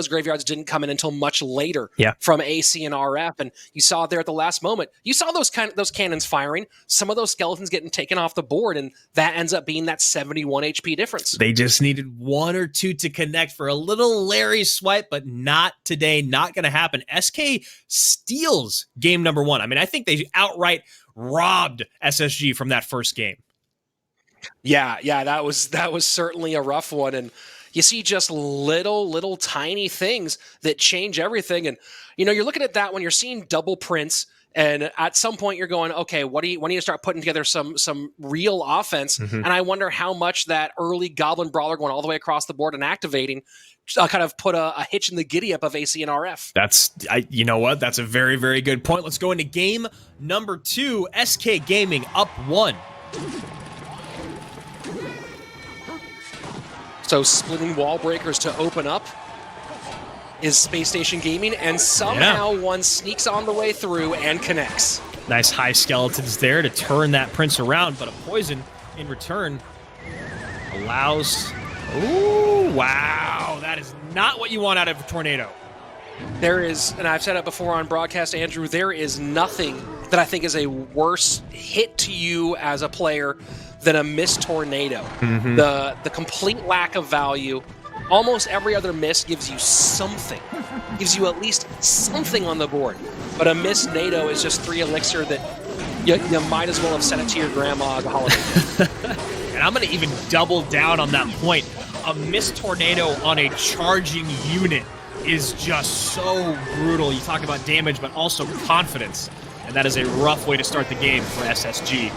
graveyards didn't come in until much later from AC and RF. And you saw there at the last moment, you saw those cannons firing, some of those skeletons getting taken off the board, and that ends up being that 71 HP difference. They just needed one or two to connect for a little Larry swipe, but not today. Not going to happen. SK steals game number 1. I mean, I think they outright robbed SSG from that first game. Yeah, that was certainly a rough one. And you see just little tiny things that change everything. And, you're looking at that when you're seeing double prints, and at some point you're going, okay, when do you start putting together some real offense? And I wonder how much that early Goblin Brawler going all the way across the board and activating kind of put a hitch in the giddy up of AC and RF. You know what? That's a very, very good point. Let's go into game number 2. SK Gaming up 1. So splitting wall breakers to open up is Spacestation Gaming, and somehow one sneaks on the way through and connects. Nice high skeletons there to turn that Prince around, but a poison in return allows... Ooh, wow. That is not what you want out of a tornado. There is, and I've said it before on broadcast, Andrew, there is nothing that I think is a worse hit to you as a player than a missed tornado. The complete lack of value. Almost every other miss gives you something. Gives you at least something on the board. But a missed NATO is just 3 elixir that you might as well have sent it to your grandma as a holiday gift. And I'm going to even double down on that point. A missed tornado on a charging unit is just so brutal. You talk about damage, but also confidence. And that is a rough way to start the game for SSG.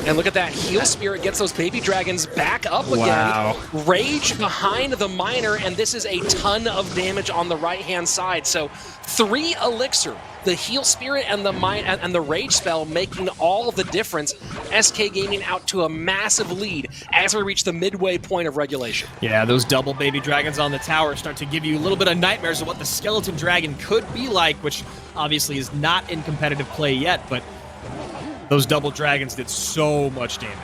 And look at that. Heal Spirit gets those baby dragons back up again. Wow. Rage behind the miner, and this is a ton of damage on the right-hand side. So 3 elixir, the Heal Spirit and the Rage spell making all the difference. SK Gaming out to a massive lead as we reach the midway point of regulation. Yeah, those double baby dragons on the tower start to give you a little bit of nightmares of what the Skeleton Dragon could be like, which obviously is not in competitive play yet, but those double dragons did so much damage.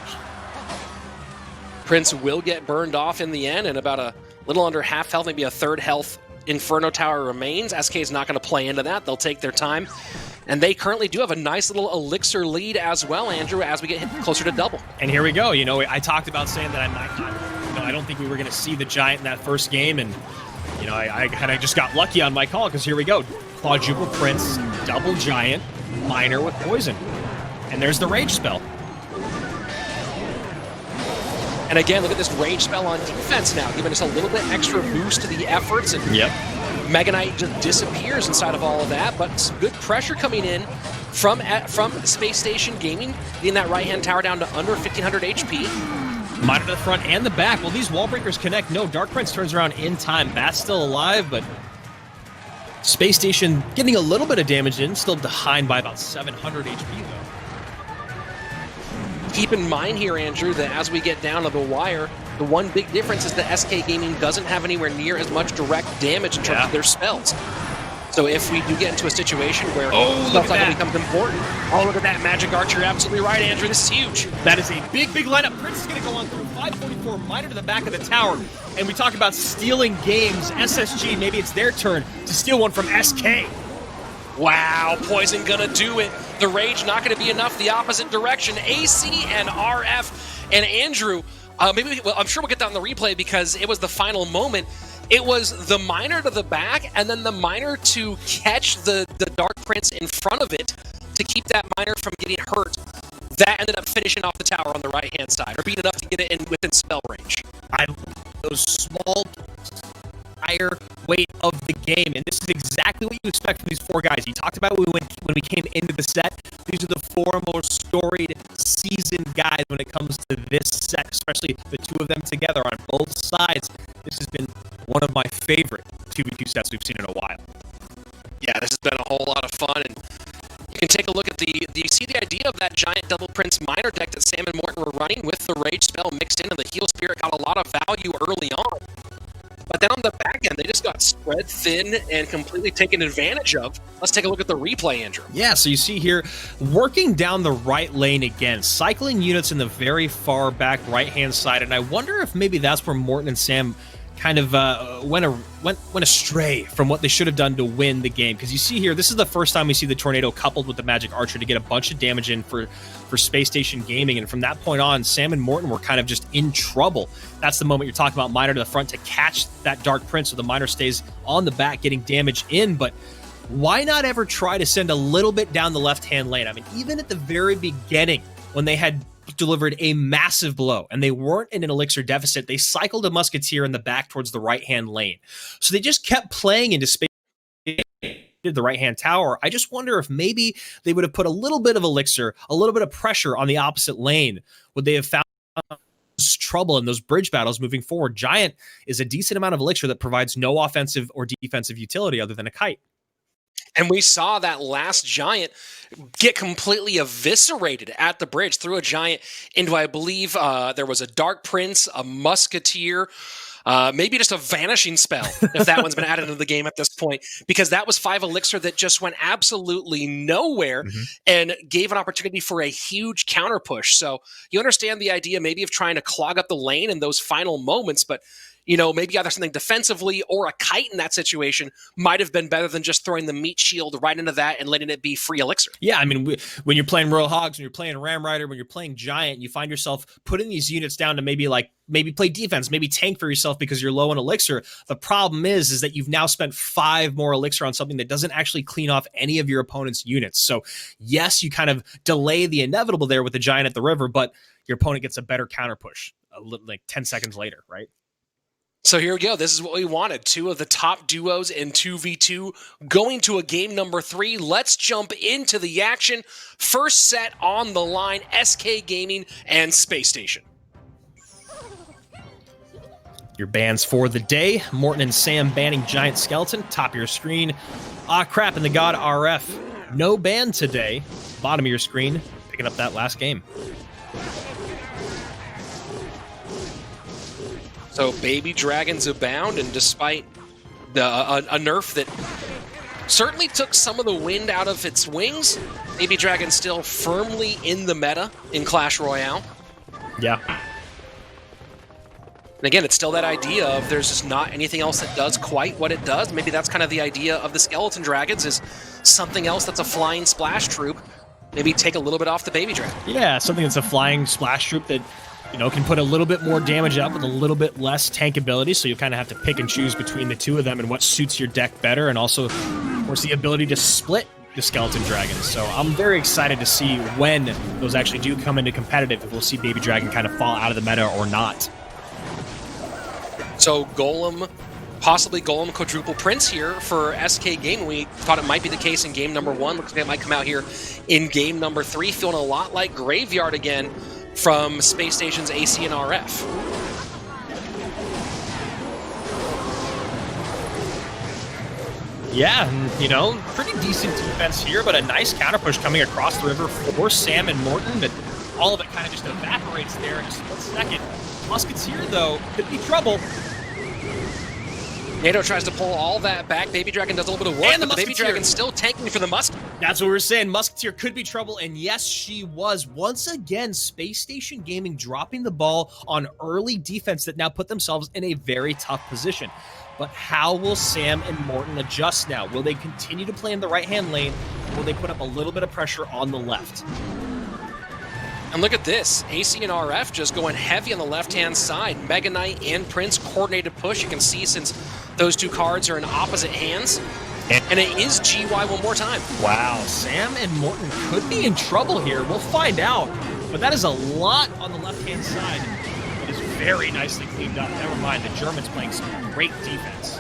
Prince will get burned off in the end, and about a little under half health, maybe a third health Inferno Tower remains. SK is not going to play into that. They'll take their time. And they currently do have a nice little elixir lead as well, Andrew, as we get closer to double. And here we go. I talked about saying that I might not, I don't think we were going to see the Giant in that first game, and I kind of just got lucky on my call, because here we go. Quadruple Prince, double Giant, Miner with Poison. And there's the Rage spell. And again, look at this Rage spell on defense now, giving us a little bit extra boost to the efforts. And Mega Knight just disappears inside of all of that, but some good pressure coming in from Space Station Gaming, getting that right-hand tower down to under 1,500 HP. Miner to the front and the back. Will these wall breakers connect? No, Dark Prince turns around in time. Bat's still alive, but Space Station getting a little bit of damage in, still behind by about 700 HP, though. Keep in mind here, Andrew, that as we get down to the wire, the one big difference is that SK Gaming doesn't have anywhere near as much direct damage in terms of their spells. So if we do get into a situation where stuff like that becomes important, look at that Magic Archer. You're absolutely right, Andrew. This is huge. That is a big, big lineup. Prince is going to go on through 544, Miner to the back of the tower. And we talk about stealing games. SSG, maybe it's their turn to steal one from SK. Wow, Poison gonna do it. The Rage not gonna be enough. The opposite direction. AC and RF and Andrew. I'm sure we'll get that on the replay because it was the final moment. It was the Miner to the back and then the Miner to catch the Dark Prince in front of it to keep that Miner from getting hurt. That ended up finishing off the tower on the right-hand side, or being enough to get it in within spell range. Those small higher weight of the game, and this is exactly what you expect from these 4 guys. You talked about when we came into the set. These are the 4 most storied, seasoned guys when it comes to this set, especially the 2 of them together on both sides. This has been one of my favorite 2v2 sets we've seen in a while. Yeah, this has been a whole lot of fun, and you can take a look at do you see the idea of that giant double Prince Minor deck that Sam and Morton were running with the Rage spell mixed in, and the Heal Spirit got a lot of value early on. But then on the back end, they just got spread thin and completely taken advantage of. Let's take a look at the replay, Andrew. Yeah, so you see here, working down the right lane again, cycling units in the very far back right-hand side, and I wonder if maybe that's where Morton and Sam kind of went astray from what they should have done to win the game. Because you see here, this is the first time we see the Tornado coupled with the Magic Archer to get a bunch of damage in for Space Station Gaming, and from that point on, Sam and Morton were kind of just in trouble. That's the moment you're talking about Minor to the front to catch that Dark Prince, so the Minor stays on the back getting damage in, but why not ever try to send a little bit down the left-hand lane? I mean, even at the very beginning, when they had delivered a massive blow and they weren't in an elixir deficit, they cycled a Musketeer in the back towards the right-hand lane. So they just kept playing into space, did the right-hand tower. I just wonder if maybe they would have put a little bit of elixir, a little bit of pressure on the opposite lane. Would they have found trouble in those bridge battles moving forward? Giant is a decent amount of elixir that provides no offensive or defensive utility other than a kite. And we saw that last Giant get completely eviscerated at the bridge through a Giant into, I believe, there was a Dark Prince, a Musketeer, maybe just a Vanishing Spell, if that one's been added into the game at this point, because that was 5 elixir that just went absolutely nowhere and gave an opportunity for a huge counter push. So you understand the idea maybe of trying to clog up the lane in those final moments, but you know, maybe either something defensively or a kite in that situation might have been better than just throwing the meat shield right into that and letting it be free elixir. Yeah, I mean, when you're playing Royal Hogs, when you're playing Ram Rider, when you're playing Giant, you find yourself putting these units down to maybe play defense, maybe tank for yourself because you're low on elixir. The problem is that you've now spent 5 more elixir on something that doesn't actually clean off any of your opponent's units. So yes, you kind of delay the inevitable there with the Giant at the river, but your opponent gets a better counter push like 10 seconds later, right? So here we go. This is what we wanted. 2 of the top duos in 2v2 going to a game number 3. Let's jump into the action. First set on the line, SK Gaming and Space Station. Your bans for the day. Morton and Sam banning Giant Skeleton. Top of your screen. Ah, crap, and the God RF. No ban today. Bottom of your screen. Picking up that last game. So baby dragons abound, and despite a nerf that certainly took some of the wind out of its wings, baby dragon still firmly in the meta in Clash Royale. Yeah. And again, it's still that idea of there's just not anything else that does quite what it does. Maybe that's kind of the idea of the skeleton dragons, is something else that's a flying splash troop. Maybe take a little bit off the baby dragon. Yeah, something that's a flying splash troop that, you know, can put a little bit more damage up with a little bit less tank ability, so you kind of have to pick and choose between the two of them and what suits your deck better, and also, of course, the ability to split the skeleton dragons. So I'm very excited to see when those actually do come into competitive, if we'll see baby dragon kind of fall out of the meta or not. So Golem, possibly Golem quadruple prince here for SK Gaming. We thought it might be the case in game number 1. Looks like it might come out here in game number 3, feeling a lot like Graveyard again from Space Station's AC and RF. Yeah, and, you know, pretty decent defense here, but a nice counter push coming across the river for Sam and Morton, but all of it kind of just evaporates there in a split second. Musketeer, though, could be trouble. NATO tries to pull all that back. Baby Dragon does a little bit of work, and but the Baby Dragon's still tanking for the Musket. That's what we were saying. Musketeer could be trouble, and yes, she was. Once again, Space Station Gaming dropping the ball on early defense that now put themselves in a very tough position. But how will Sam and Morton adjust now? Will they continue to play in the right-hand lane, or will they put up a little bit of pressure on the left? And look at this, AC and RF just going heavy on the left-hand side. Mega Knight and Prince coordinated push. You can see since those two cards are in opposite hands. And it is GY one more time. Wow, Sam and Morton could be in trouble here. We'll find out. But that is a lot on the left-hand side. It is very nicely cleaned up. Never mind, the Germans playing some great defense.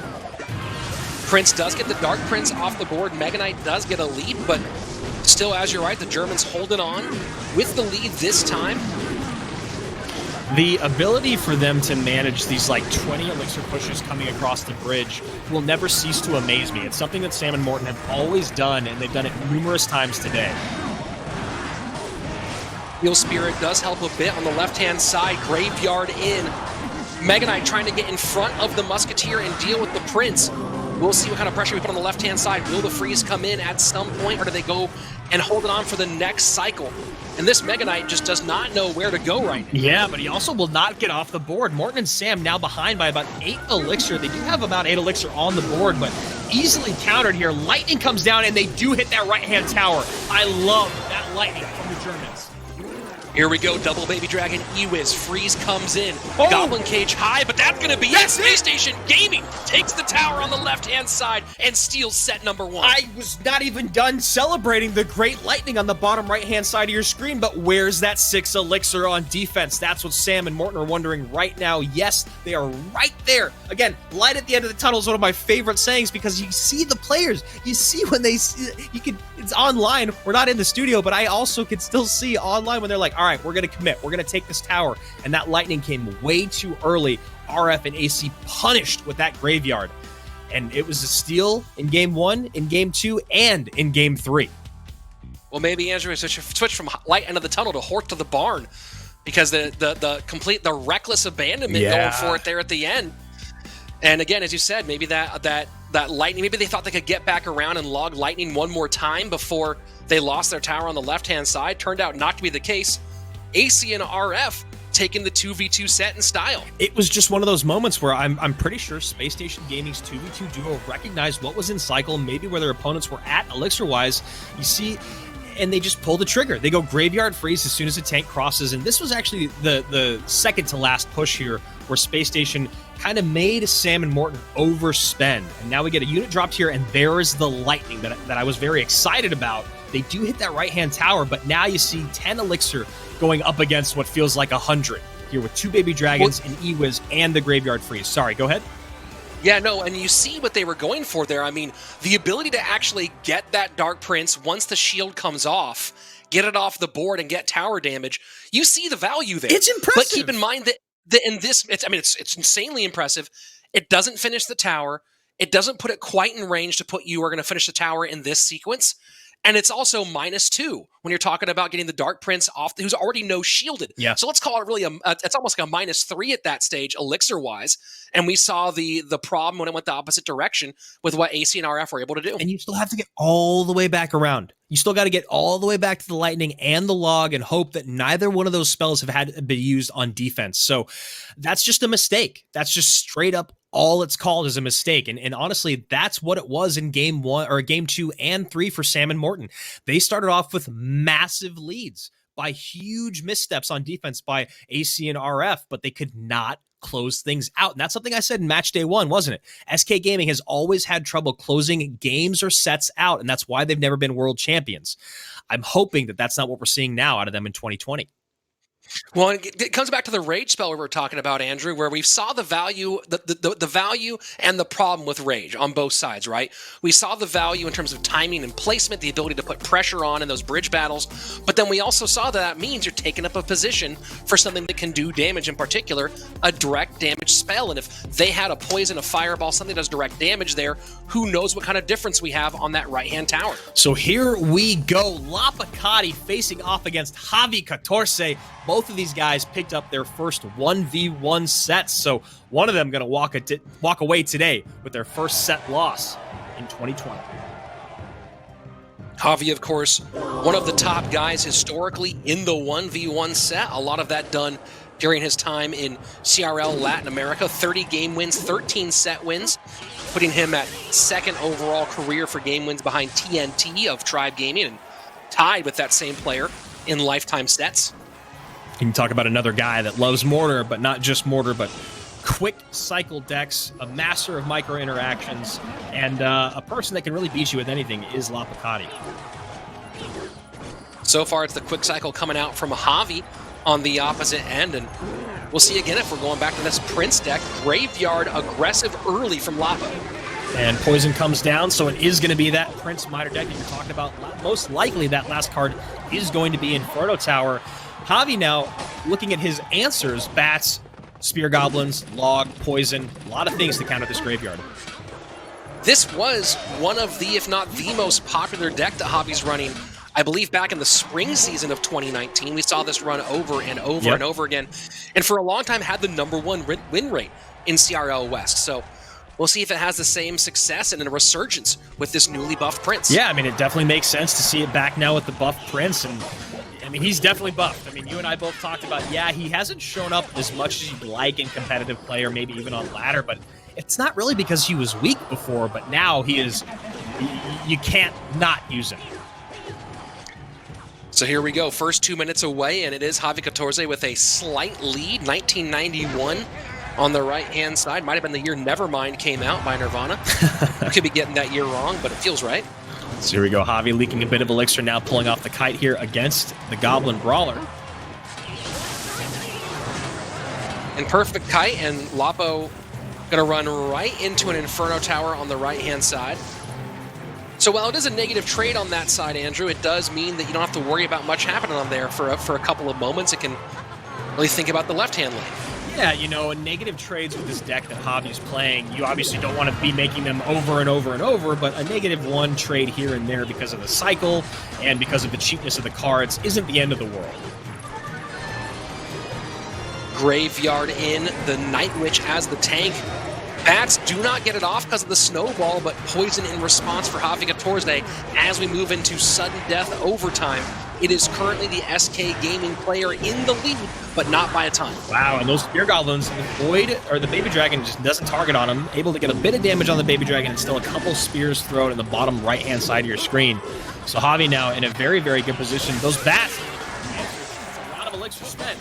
Prince does get the Dark Prince off the board. Mega Knight does get a lead, but still, as you're right, the Germans holding on with the lead this time. The ability for them to manage these like 20 elixir pushes coming across the bridge will never cease to amaze me. It's something that Sam and Morton have always done, and they've done it numerous times today. Steel Spirit does help a bit on the left-hand side. Graveyard in. Mega Knight trying to get in front of the Musketeer and deal with the Prince. We'll see what kind of pressure we put on the left-hand side. Will the freeze come in at some point, or do they go and hold it on for the next cycle? And this Mega Knight just does not know where to go right now. Yeah, but he also will not get off the board. Morton and Sam now behind by about 8 elixir. They do have about 8 elixir on the board, but easily countered here. Lightning comes down, and they do hit that right-hand tower. I love that lightning from the Germans. Here we go, double Baby Dragon, Ewiz, freeze comes in, Goblin Cage high, but that's gonna be it. Space Station Gaming takes the tower on the left-hand side and steals set number 1. I was not even done celebrating the great lightning on the bottom right-hand side of your screen, but where's that 6 elixir on defense? That's what Sam and Morton are wondering right now. Yes, they are right there. Again, light at the end of the tunnel is one of my favorite sayings because you see the players. You see when they see, it's online. We're not in the studio, but I also can still see online when they're like, all right, we're going to commit. We're going to take this tower. And that lightning came way too early. RF and AC punished with that graveyard. And it was a steal in game 1, in game 2, and in game 3. Well, maybe Andrew has switched from light end of the tunnel to Hort to the barn because the reckless abandonment going for it there at the end. And again, as you said, maybe that lightning, maybe they thought they could get back around and log lightning one more time before they lost their tower on the left-hand side. Turned out not to be the case. AC and RF taking the 2v2 set in style. It was just one of those moments where I'm pretty sure Space Station Gaming's 2v2 duo recognized what was in cycle, maybe where their opponents were at elixir-wise. You see, and they just pull the trigger. They go Graveyard Freeze as soon as the tank crosses, and this was actually the second to last push here where Space Station kind of made Sam and Morton overspend. And now we get a unit dropped here, and there is the lightning that I was very excited about. They do hit that right-hand tower, but now you see 10 elixir going up against what feels like 100 here with 2 Baby Dragons and Ewiz and the Graveyard Freeze. Sorry, go ahead. Yeah, no, and you see what they were going for there. I mean, the ability to actually get that Dark Prince once the shield comes off, get it off the board and get tower damage, you see the value there. It's impressive. But keep in mind that in this, it's insanely impressive. It doesn't finish the tower. It doesn't put it quite in range to put you are going to finish the tower in this sequence. And it's also -2 when you're talking about getting the Dark Prince off, who's already no shielded. Yeah. So let's call it really it's almost like a -3 at that stage, elixir-wise. And we saw the problem when it went the opposite direction with what AC and RF were able to do. And you still have to get all the way back around. You still got to get all the way back to the lightning and the log and hope that neither one of those spells have had been used on defense. So that's just a mistake. That's just straight up all it's called is a mistake. And honestly, that's what it was in game 1 or game 2 and 3 for Sam and Morton. They started off with massive leads by huge missteps on defense by AC and RF, but they could not close things out. And that's something I said in match day 1, wasn't it? SK Gaming has always had trouble closing games or sets out, and that's why they've never been world champions. I'm hoping that that's not what we're seeing now out of them in 2020. Well, it comes back to the rage spell we were talking about, Andrew, where we saw the value, the value and the problem with rage on both sides, right? We saw the value in terms of timing and placement, the ability to put pressure on in those bridge battles, but then we also saw that means you're taking up a position for something that can do damage, in particular, a direct damage spell. And if they had a poison, a fireball, something that does direct damage there, who knows what kind of difference we have on that right-hand tower. So here we go. Lapa facing off against Javi 14. Both of these guys picked up their first 1v1 sets, so one of them going to walk away today with their first set loss in 2020. Javi, of course, one of the top guys historically in the 1v1 set. A lot of that done during his time in CRL Latin America. 30 game wins, 13 set wins, putting him at 2nd overall career for game wins behind TNT of Tribe Gaming and tied with that same player in lifetime sets. You can talk about another guy that loves Mortar, but not just Mortar, but quick cycle decks, a master of micro interactions, and a person that can really beat you with anything is Lapa. So far, it's the quick cycle coming out from Javi on the opposite end, and we'll see again if we're going back to this Prince deck. Graveyard aggressive early from Lapa. And poison comes down, so it is going to be that Prince Miter deck that you're talking about. Most likely that last card is going to be Inferno Tower. Javi now, looking at his answers, bats, spear goblins, log, poison, a lot of things to counter this graveyard. This was one of the, if not the most popular deck that Javi's running. I believe back in the spring season of 2019, we saw this run over and over and over again. And for a long time had the #1 win rate in CRL West. So we'll see if it has the same success and a resurgence with this newly buffed Prince. Yeah, I mean, it definitely makes sense to see it back now with the buffed Prince. And I mean, he's definitely buffed. I mean, you and I both talked about, yeah, he hasn't shown up as much as you'd like in competitive play or maybe even on ladder, but it's not really because he was weak before, but now he is, you can't not use him. So here we go, first 2 minutes away, and it is Javi 14 with a slight lead, 1991 on the right-hand side. Might have been the year Nevermind came out by Nirvana. I could be getting that year wrong, but it feels right. So here we go, Javi leaking a bit of elixir now, pulling off the kite here against the Goblin Brawler. And perfect kite, and Lapo gonna run right into an Inferno Tower on the right-hand side. So while it is a negative trade on that side, Andrew, it does mean that you don't have to worry about much happening on there for a couple of moments. It can really think about the left-hand lane. Yeah, you know, negative trades with this deck that Javi's playing, you obviously don't want to be making them over and over and over, but a -1 trade here and there because of the cycle and because of the cheapness of the cards isn't the end of the world. Graveyard in, the Night Witch as the tank. Bats do not get it off because of the snowball, but poison in response for Javi 14 as we move into sudden death overtime. It is currently the SK Gaming player in the lead, but not by a ton. Wow, and those Spear Goblins, the Void, or the Baby Dragon just doesn't target on him, able to get a bit of damage on the Baby Dragon and still a couple spears thrown in the bottom right-hand side of your screen. So Javi now in a very, very good position. Those bats, a lot of elixir spent.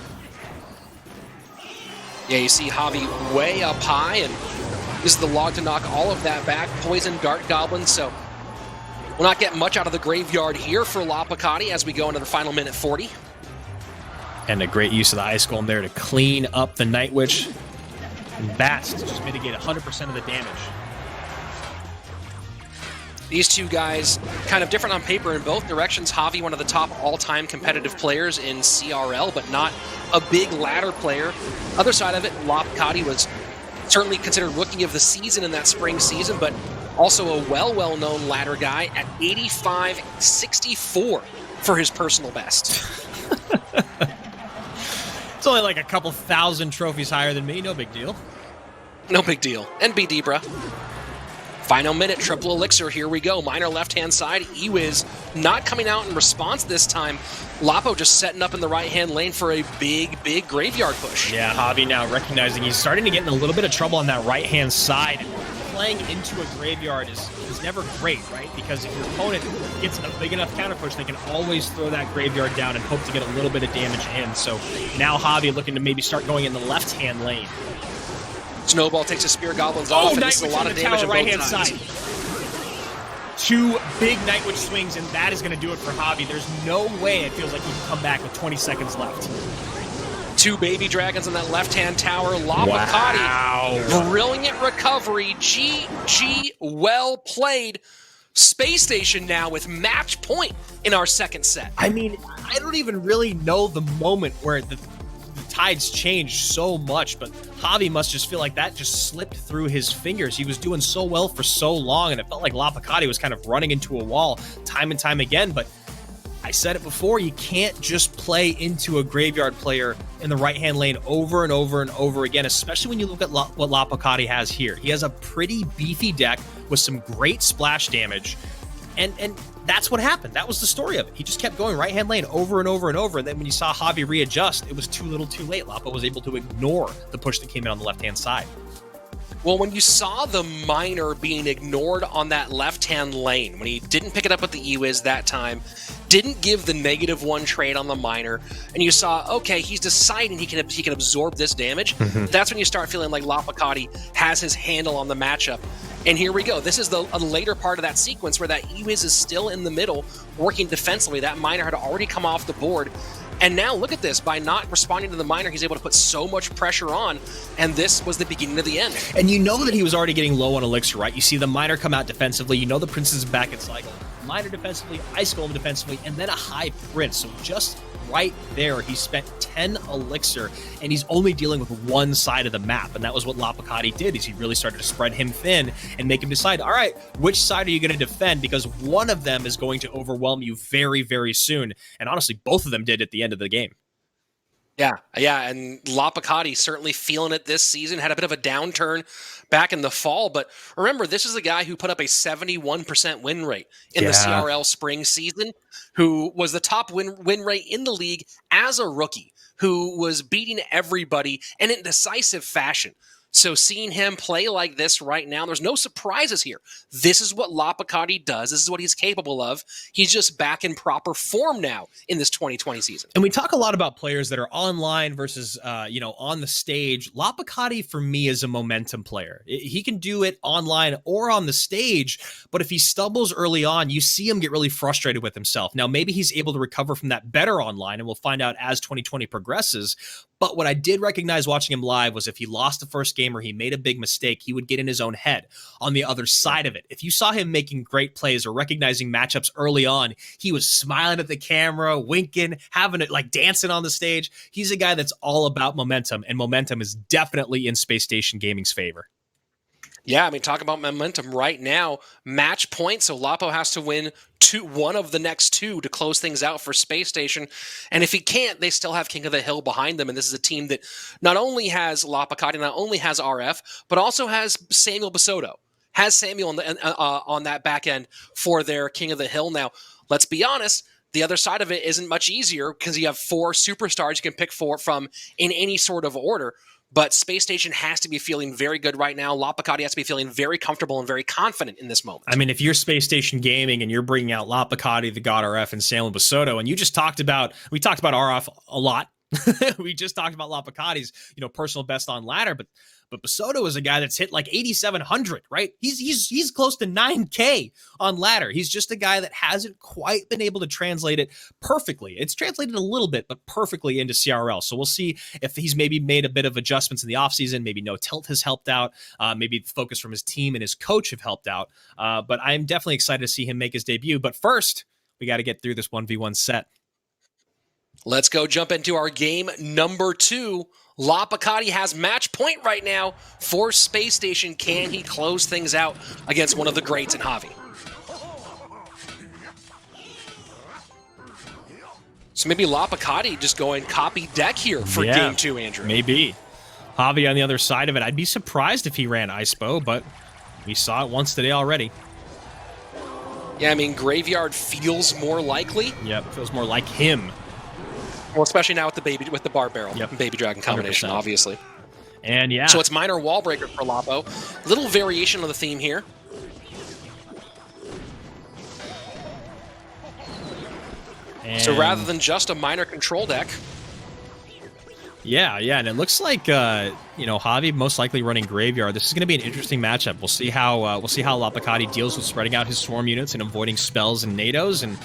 Yeah, you see Javi way up high, and this is the log to knock all of that back. Poison Dart Goblin, so we'll not get much out of the graveyard here for Lapa as we go into the final minute 40. And a great use of the Ice Golem there to clean up the Night Witch. And bats to just mitigate 100% of the damage. These two guys kind of different on paper in both directions. Javi, one of the top all-time competitive players in CRL, but not a big ladder player. Other side of it, Lapa was certainly considered Rookie of the Season in that spring season, but also a well-known ladder guy at 85-64 for his personal best. It's only like a couple thousand trophies higher than me, no big deal. No big deal. NBD, bruh. Final minute, triple elixir, here we go. Minor left-hand side, Ewiz not coming out in response this time. Lapo just setting up in the right-hand lane for a big, big graveyard push. Yeah, Javi now recognizing he's starting to get in a little bit of trouble on that right-hand side. Playing into a graveyard is never great, right? Because if your opponent gets a big enough counter push, they can always throw that graveyard down and hope to get a little bit of damage in. So now Javi looking to maybe start going in the left-hand lane. Snowball takes a Spear Goblins off, and this is a lot of damage on both sides. Side. Two big Night Witch swings, and that is going to do it for Javi. There's no way it feels like he can come back with 20 seconds left. Two Baby Dragons on that left-hand tower. Lapa wow. Brilliant recovery. GG, well played. Space Station now with match point in our second set. I mean, I don't even really know the moment where the tides changed so much, but Javi must just feel like that just slipped through his fingers. He was doing so well for so long, and it felt like Lapa was kind of running into a wall time and time again, but I said it before, you can't just play into a graveyard player in the right-hand lane over and over and over again, especially when you look at what Lapa has here. He has a pretty beefy deck with some great splash damage, and that's what happened. That was the story of it. He just kept going right-hand lane over and over and over, and then when you saw Javi readjust, it was too little too late. Lapa was able to ignore the push that came in on the left-hand side. Well, when you saw the Miner being ignored on that left-hand lane, when he didn't pick it up with the Ewiz that time, didn't give the -1 trade on the Miner, and you saw, okay, he's deciding he can absorb this damage, that's when you start feeling like Lapa has his handle on the matchup. And here we go. This is a later part of that sequence where that Ewiz is still in the middle, working defensively. That Miner had already come off the board. And now look at this. By not responding to the Miner, he's able to put so much pressure on, and this was the beginning of the end. And you know that he was already getting low on elixir, right? You see the Miner come out defensively. You know the Prince is back in cycle. Miner defensively, Ice Golem defensively, and then a high Prince. So just right there. He spent 10 elixir, and he's only dealing with one side of the map, and that was what Lapa did, is he really started to spread him thin and make him decide, all right, which side are you going to defend? Because one of them is going to overwhelm you very, very soon. And honestly, both of them did at the end of the game. Yeah, and Lapa certainly feeling it this season, had a bit of a downturn back in the fall, but remember, this is a guy who put up a 71% win rate in the CRL spring season, who was the top win rate in the league as a rookie, who was beating everybody and in decisive fashion. So seeing him play like this right now, there's no surprises here. This is what Lapa does. This is what he's capable of. He's just back in proper form now in this 2020 season. And we talk a lot about players that are online versus, on the stage. Lapa for me, is a momentum player. He can do it online or on the stage, but if he stumbles early on, you see him get really frustrated with himself. Now, maybe he's able to recover from that better online, and we'll find out as 2020 progresses. But what I did recognize watching him live was if he lost the first game or he made a big mistake, he would get in his own head. On the other side of it, if you saw him making great plays or recognizing matchups early on, he was smiling at the camera, winking, having it like dancing on the stage. He's a guy that's all about momentum, and momentum is definitely in Spacestation Gaming's favor. Yeah, I mean, talk about momentum right now. Match point, so Lapo has to win one of the next two to close things out for Spacestation. And if he can't, they still have King of the Hill behind them. And this is a team that not only has Lapa, not only has RF, but also has Samuel Basoto. Has Samuel on that back end for their King of the Hill. Now, let's be honest, the other side of it isn't much easier because you have 4 superstars you can pick from in any sort of order. But Spacestation has to be feeling very good right now. Lapa has to be feeling very comfortable and very confident in this moment. I mean, if you're Spacestation Gaming and you're bringing out Lapa, the God RF, and Samuel Basoto, and we talked about RF a lot. We just talked about Lapacati's, personal best on ladder, but Basoto is a guy that's hit like 8,700, right? He's close to 9K on ladder. He's just a guy that hasn't quite been able to translate it perfectly. It's translated a little bit, but perfectly into CRL. So we'll see if he's maybe made a bit of adjustments in the offseason. Maybe no tilt has helped out. Maybe the focus from his team and his coach have helped out. But I'm definitely excited to see him make his debut. But first, we got to get through this 1v1 set. Let's go jump into our game number 2. Lapa has match point right now for Spacestation. Can he close things out against one of the greats in Javi? So maybe Lapa just going copy deck here for game 2, Andrew. Maybe. Javi on the other side of it. I'd be surprised if he ran Icepo, but we saw it once today already. Yeah, I mean, Graveyard feels more likely. Yep, feels more like him. Well, especially now with the Bar Barrel and Baby Dragon combination, 100%. Obviously. And yeah. So it's minor wall breaker for Lapo. Little variation of the theme here. And so rather than just a minor control deck. Yeah, and it looks like Javi most likely running Graveyard. This is going to be an interesting matchup. We'll see how Lapacati deals with spreading out his swarm units and avoiding spells and nados, and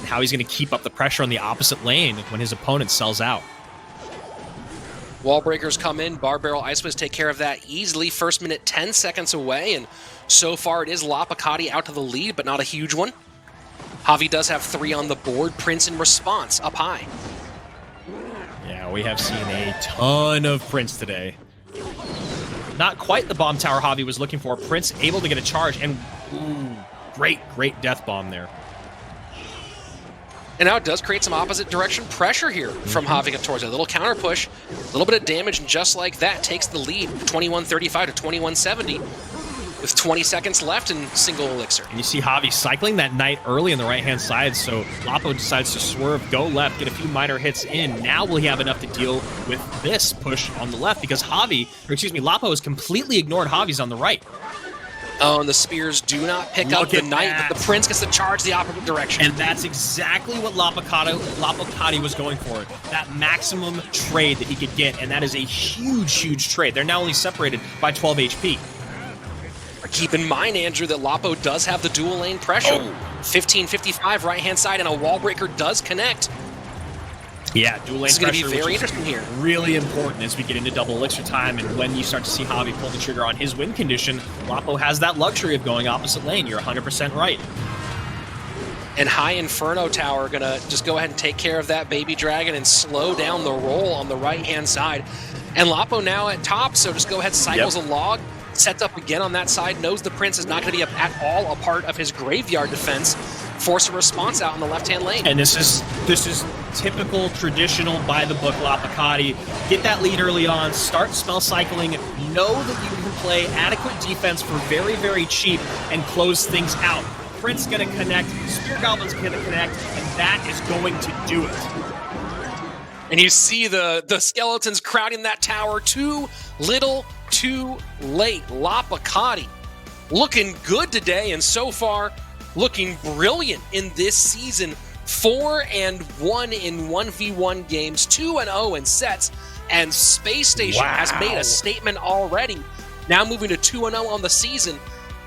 how he's going to keep up the pressure on the opposite lane when his opponent sells out. Wall breakers come in. Bar Barrel Ice Wiz take care of that easily. First minute, 10 seconds away, and so far it is Lapacati out to the lead, but not a huge one. Javi does have 3 on the board. Prince in response, up high. Yeah, we have seen a ton of Prince today. Not quite the bomb tower Javi was looking for. Prince able to get a charge, and great death bomb there. And now it does create some opposite direction pressure here from Javi towards it. A little counter push, a little bit of damage, and just like that, takes the lead, 2135 to 2170, with 20 seconds left and single elixir. And you see Javi cycling that knight early on the right-hand side, so Lapo decides to swerve, go left, get a few minor hits in. Now will he have enough to deal with this push on the left, because Lapo has completely ignored Javi's on the right. Oh, and the spears do not pick up the knight, but the Prince gets to charge the opposite direction. And that's exactly what Lapacati was going for. That maximum trade that he could get, and that is a huge trade. They're now only separated by 12 HP. Keep in mind, Andrew, that Lapo does have the dual lane pressure. 1555 right-hand side, and a wall breaker does connect. Yeah, dual lane pressure. This is going to be very interesting here. Really important as we get into double elixir time, and when you start to see Javi pull the trigger on his win condition, Lapo has that luxury of going opposite lane. You're 100% right. And High Inferno Tower going to just go ahead and take care of that Baby Dragon and slow down the roll on the right-hand side. And Lapo now at top, so just go ahead, cycles a log, sets up again on that side, knows the Prince is not going to be at all a part of his graveyard defense, force a response out in the left-hand lane. And this is typical, traditional, by-the-book Lapacati. Get that lead early on, start spell cycling, know that you can play adequate defense for very, very cheap and close things out. Prince going to connect, Spear Goblin's going to connect, and that is going to do it. And you see the skeletons crowding that tower. Too little, too late. Lapacati looking good today, and so far looking brilliant in this season. 4-1 in 1v1 games, 2-0 in sets, and Space Station has made a statement already. Now moving to 2-0 on the season.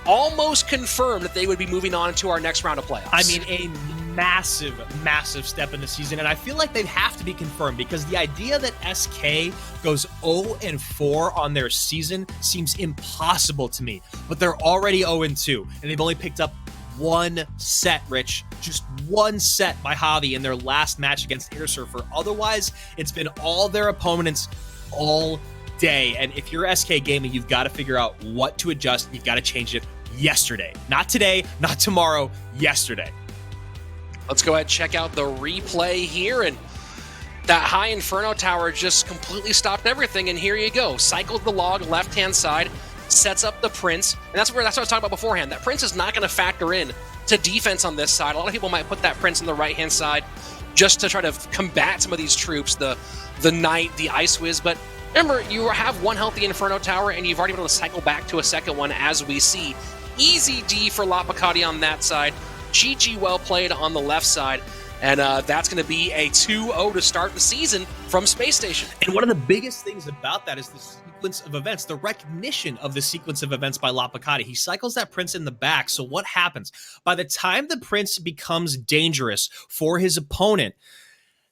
Almost confirmed that they would be moving on to our next round of playoffs. I mean, a massive, massive step in the season, and I feel like they'd have to be confirmed because the idea that SK goes 0-4 on their season seems impossible to me. But they're already 0-2, and they've only picked up one set, Rich. Just one set by Javi in their last match against Air Surfer. Otherwise, it's been all their opponents all day. And if you're SK Gaming, you've got to figure out what to adjust. You've got to change it yesterday. Not today, not tomorrow, yesterday. Let's go ahead and check out the replay here. And that High Inferno Tower just completely stopped everything. And here you go. Cycles the log left-hand side, sets up the Prince. And that's what I was talking about beforehand. That Prince is not going to factor in to defense on this side. A lot of people might put that Prince on the right-hand side just to try to combat some of these troops, the Knight, the Ice Wiz. But remember, you have one healthy Inferno Tower, and you've already been able to cycle back to a second one, as we see. Easy D for Lapacati on that side. GG well played on the left side. And that's going to be a 2-0 to start the season from Space Station. And one of the biggest things about that is the sequence of events, the recognition of the sequence of events by Lapacati. He cycles that Prince in the back. So what happens? By the time the Prince becomes dangerous for his opponent,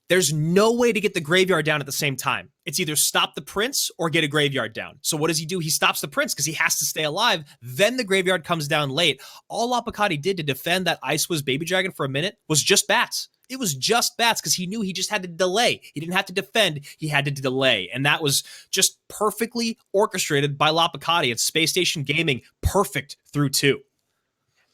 there's no way to get the graveyard down at the same time. It's either stop the Prince or get a graveyard down. So what does he do? He stops the Prince because he has to stay alive. Then the graveyard comes down late. All Lapacati did to defend that Ice Wiz Baby Dragon for a minute was just bats. It was just bats because he knew he just had to delay. He didn't have to defend. He had to delay. And that was just perfectly orchestrated by Lapacati. It's Space Station Gaming, perfect through 2.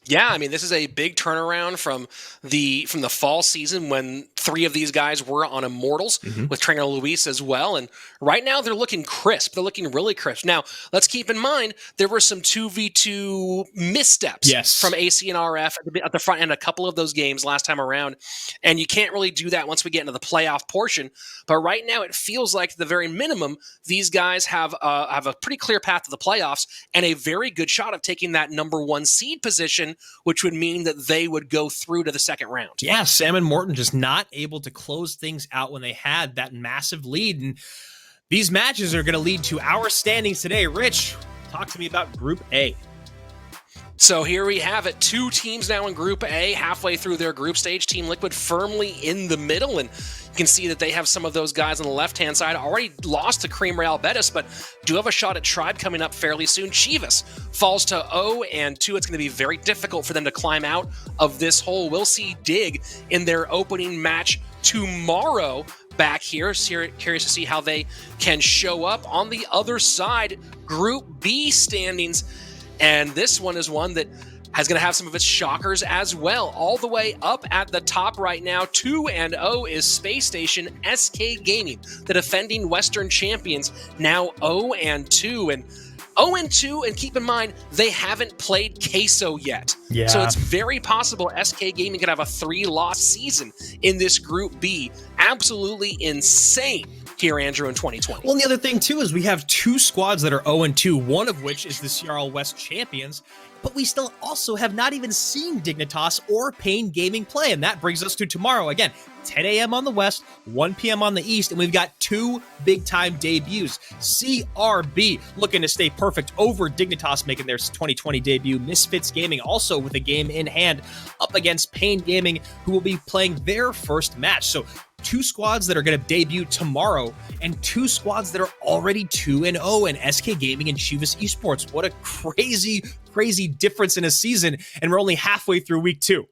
Yeah, I mean, this is a big turnaround from the fall season when 3 of these guys were on Immortals with trainer Luis as well. And right now they're looking crisp. They're looking really crisp. Now, let's keep in mind, there were some 2v2 missteps from AC and RF at the front end, a couple of those games last time around. And you can't really do that once we get into the playoff portion. But right now it feels like, at the very minimum, these guys have a pretty clear path to the playoffs and a very good shot of taking that number 1 seed position, which would mean that they would go through to the second round. Yeah, Sam and Morton just not able to close things out when they had that massive lead. And these matches are going to lead to our standings today. Rich, talk to me about Group A. So here we have it. 2 teams now in Group A, halfway through their group stage. Team Liquid firmly in the middle, and you can see that they have some of those guys on the left-hand side. Already lost to Cream Real Betis, but do have a shot at Tribe coming up fairly soon. Chivas falls to 0-2. It's going to be very difficult for them to climb out of this hole. We'll see Dig in their opening match tomorrow back here. Curious to see how they can show up. On the other side, Group B standings. And this one is one that is going to have some of its shockers as well. All the way up at the top right now, 2-0 is Space Station. SK Gaming, the defending Western champions, now 0-2. And 0-2, and keep in mind, they haven't played Queso yet. Yeah. So it's very possible SK Gaming could have a 3-loss season in this Group B. Absolutely insane here, Andrew, in 2020. Well, and the other thing, too, is we have 2 squads that are 0-2, one of which is the CRL West champions, but we still also have not even seen Dignitas or Pain Gaming play, and that brings us to tomorrow. Again, 10 a.m. on the West, 1 p.m. on the East, and we've got 2 big-time debuts. CRB looking to stay perfect over Dignitas, making their 2020 debut. Misfits Gaming also with a game in hand up against Pain Gaming, who will be playing their first match. So 2 squads that are going to debut tomorrow, and 2 squads that are already 2-0 in SK Gaming and Chivas Esports. What a crazy, crazy difference in a season, and we're only halfway through week 2.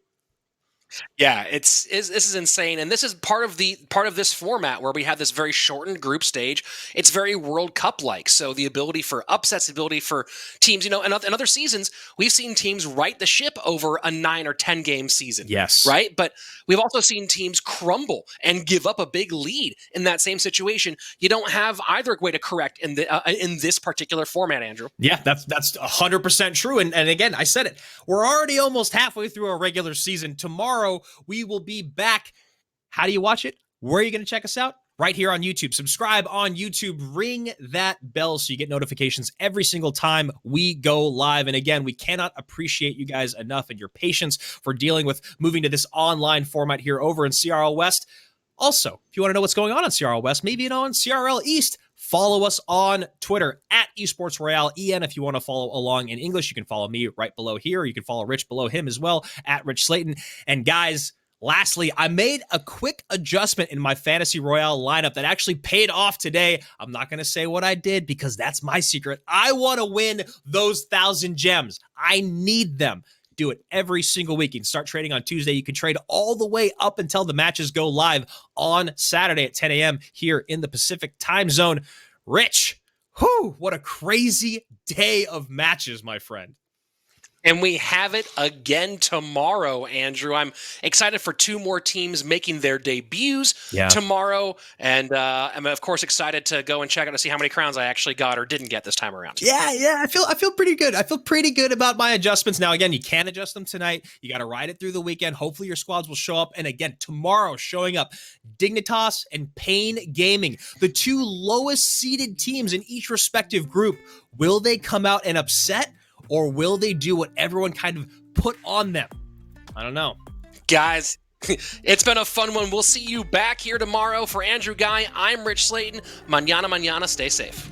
Yeah, this is insane, and this is part of this format where we have this very shortened group stage. It's very World Cup like, so the ability for upsets, the ability for teams, in other seasons, we've seen teams right the ship over a 9 or 10 game season. Yes. Right, but we've also seen teams crumble and give up a big lead in that same situation. You don't have either way to correct in this particular format, Andrew. Yeah, that's 100% true. And again, I said it. We're already almost halfway through our regular season. Tomorrow, we will be back. How do you watch it? Where are you going to check us out? Right here on YouTube. Subscribe on YouTube. Ring that bell so you get notifications every single time we go live. And again, we cannot appreciate you guys enough and your patience for dealing with moving to this online format here over in CRL West. Also, if you want to know what's going on in CRL West, maybe on CRL East, follow us on Twitter at Esports Royale EN. If you want to follow along in English, you can follow me right below here. You can follow Rich below him as well at Rich Slayton. And guys, lastly, I made a quick adjustment in my Fantasy Royale lineup that actually paid off today. I'm not going to say what I did because that's my secret. I want to win those 1,000 gems. I need them. Do it every single week. You can start trading on Tuesday. You can trade all the way up until the matches go live on Saturday at 10 a.m. here in the Pacific time zone. Rich, what a crazy day of matches, my friend. And we have it again tomorrow, Andrew. I'm excited for 2 more teams making their debuts tomorrow. And I'm, of course, excited to go and check out to see how many crowns I actually got or didn't get this time around. Yeah, I feel pretty good. I feel pretty good about my adjustments. Now, again, you can't adjust them tonight. You got to ride it through the weekend. Hopefully your squads will show up. And again, tomorrow showing up, Dignitas and Pain Gaming, the 2 lowest seeded teams in each respective group. Will they come out and upset? Or will they do what everyone kind of put on them? I don't know. Guys, it's been a fun one. We'll see you back here tomorrow. For Andrew Guy, I'm Rich Slayton. Mañana, mañana. Stay safe.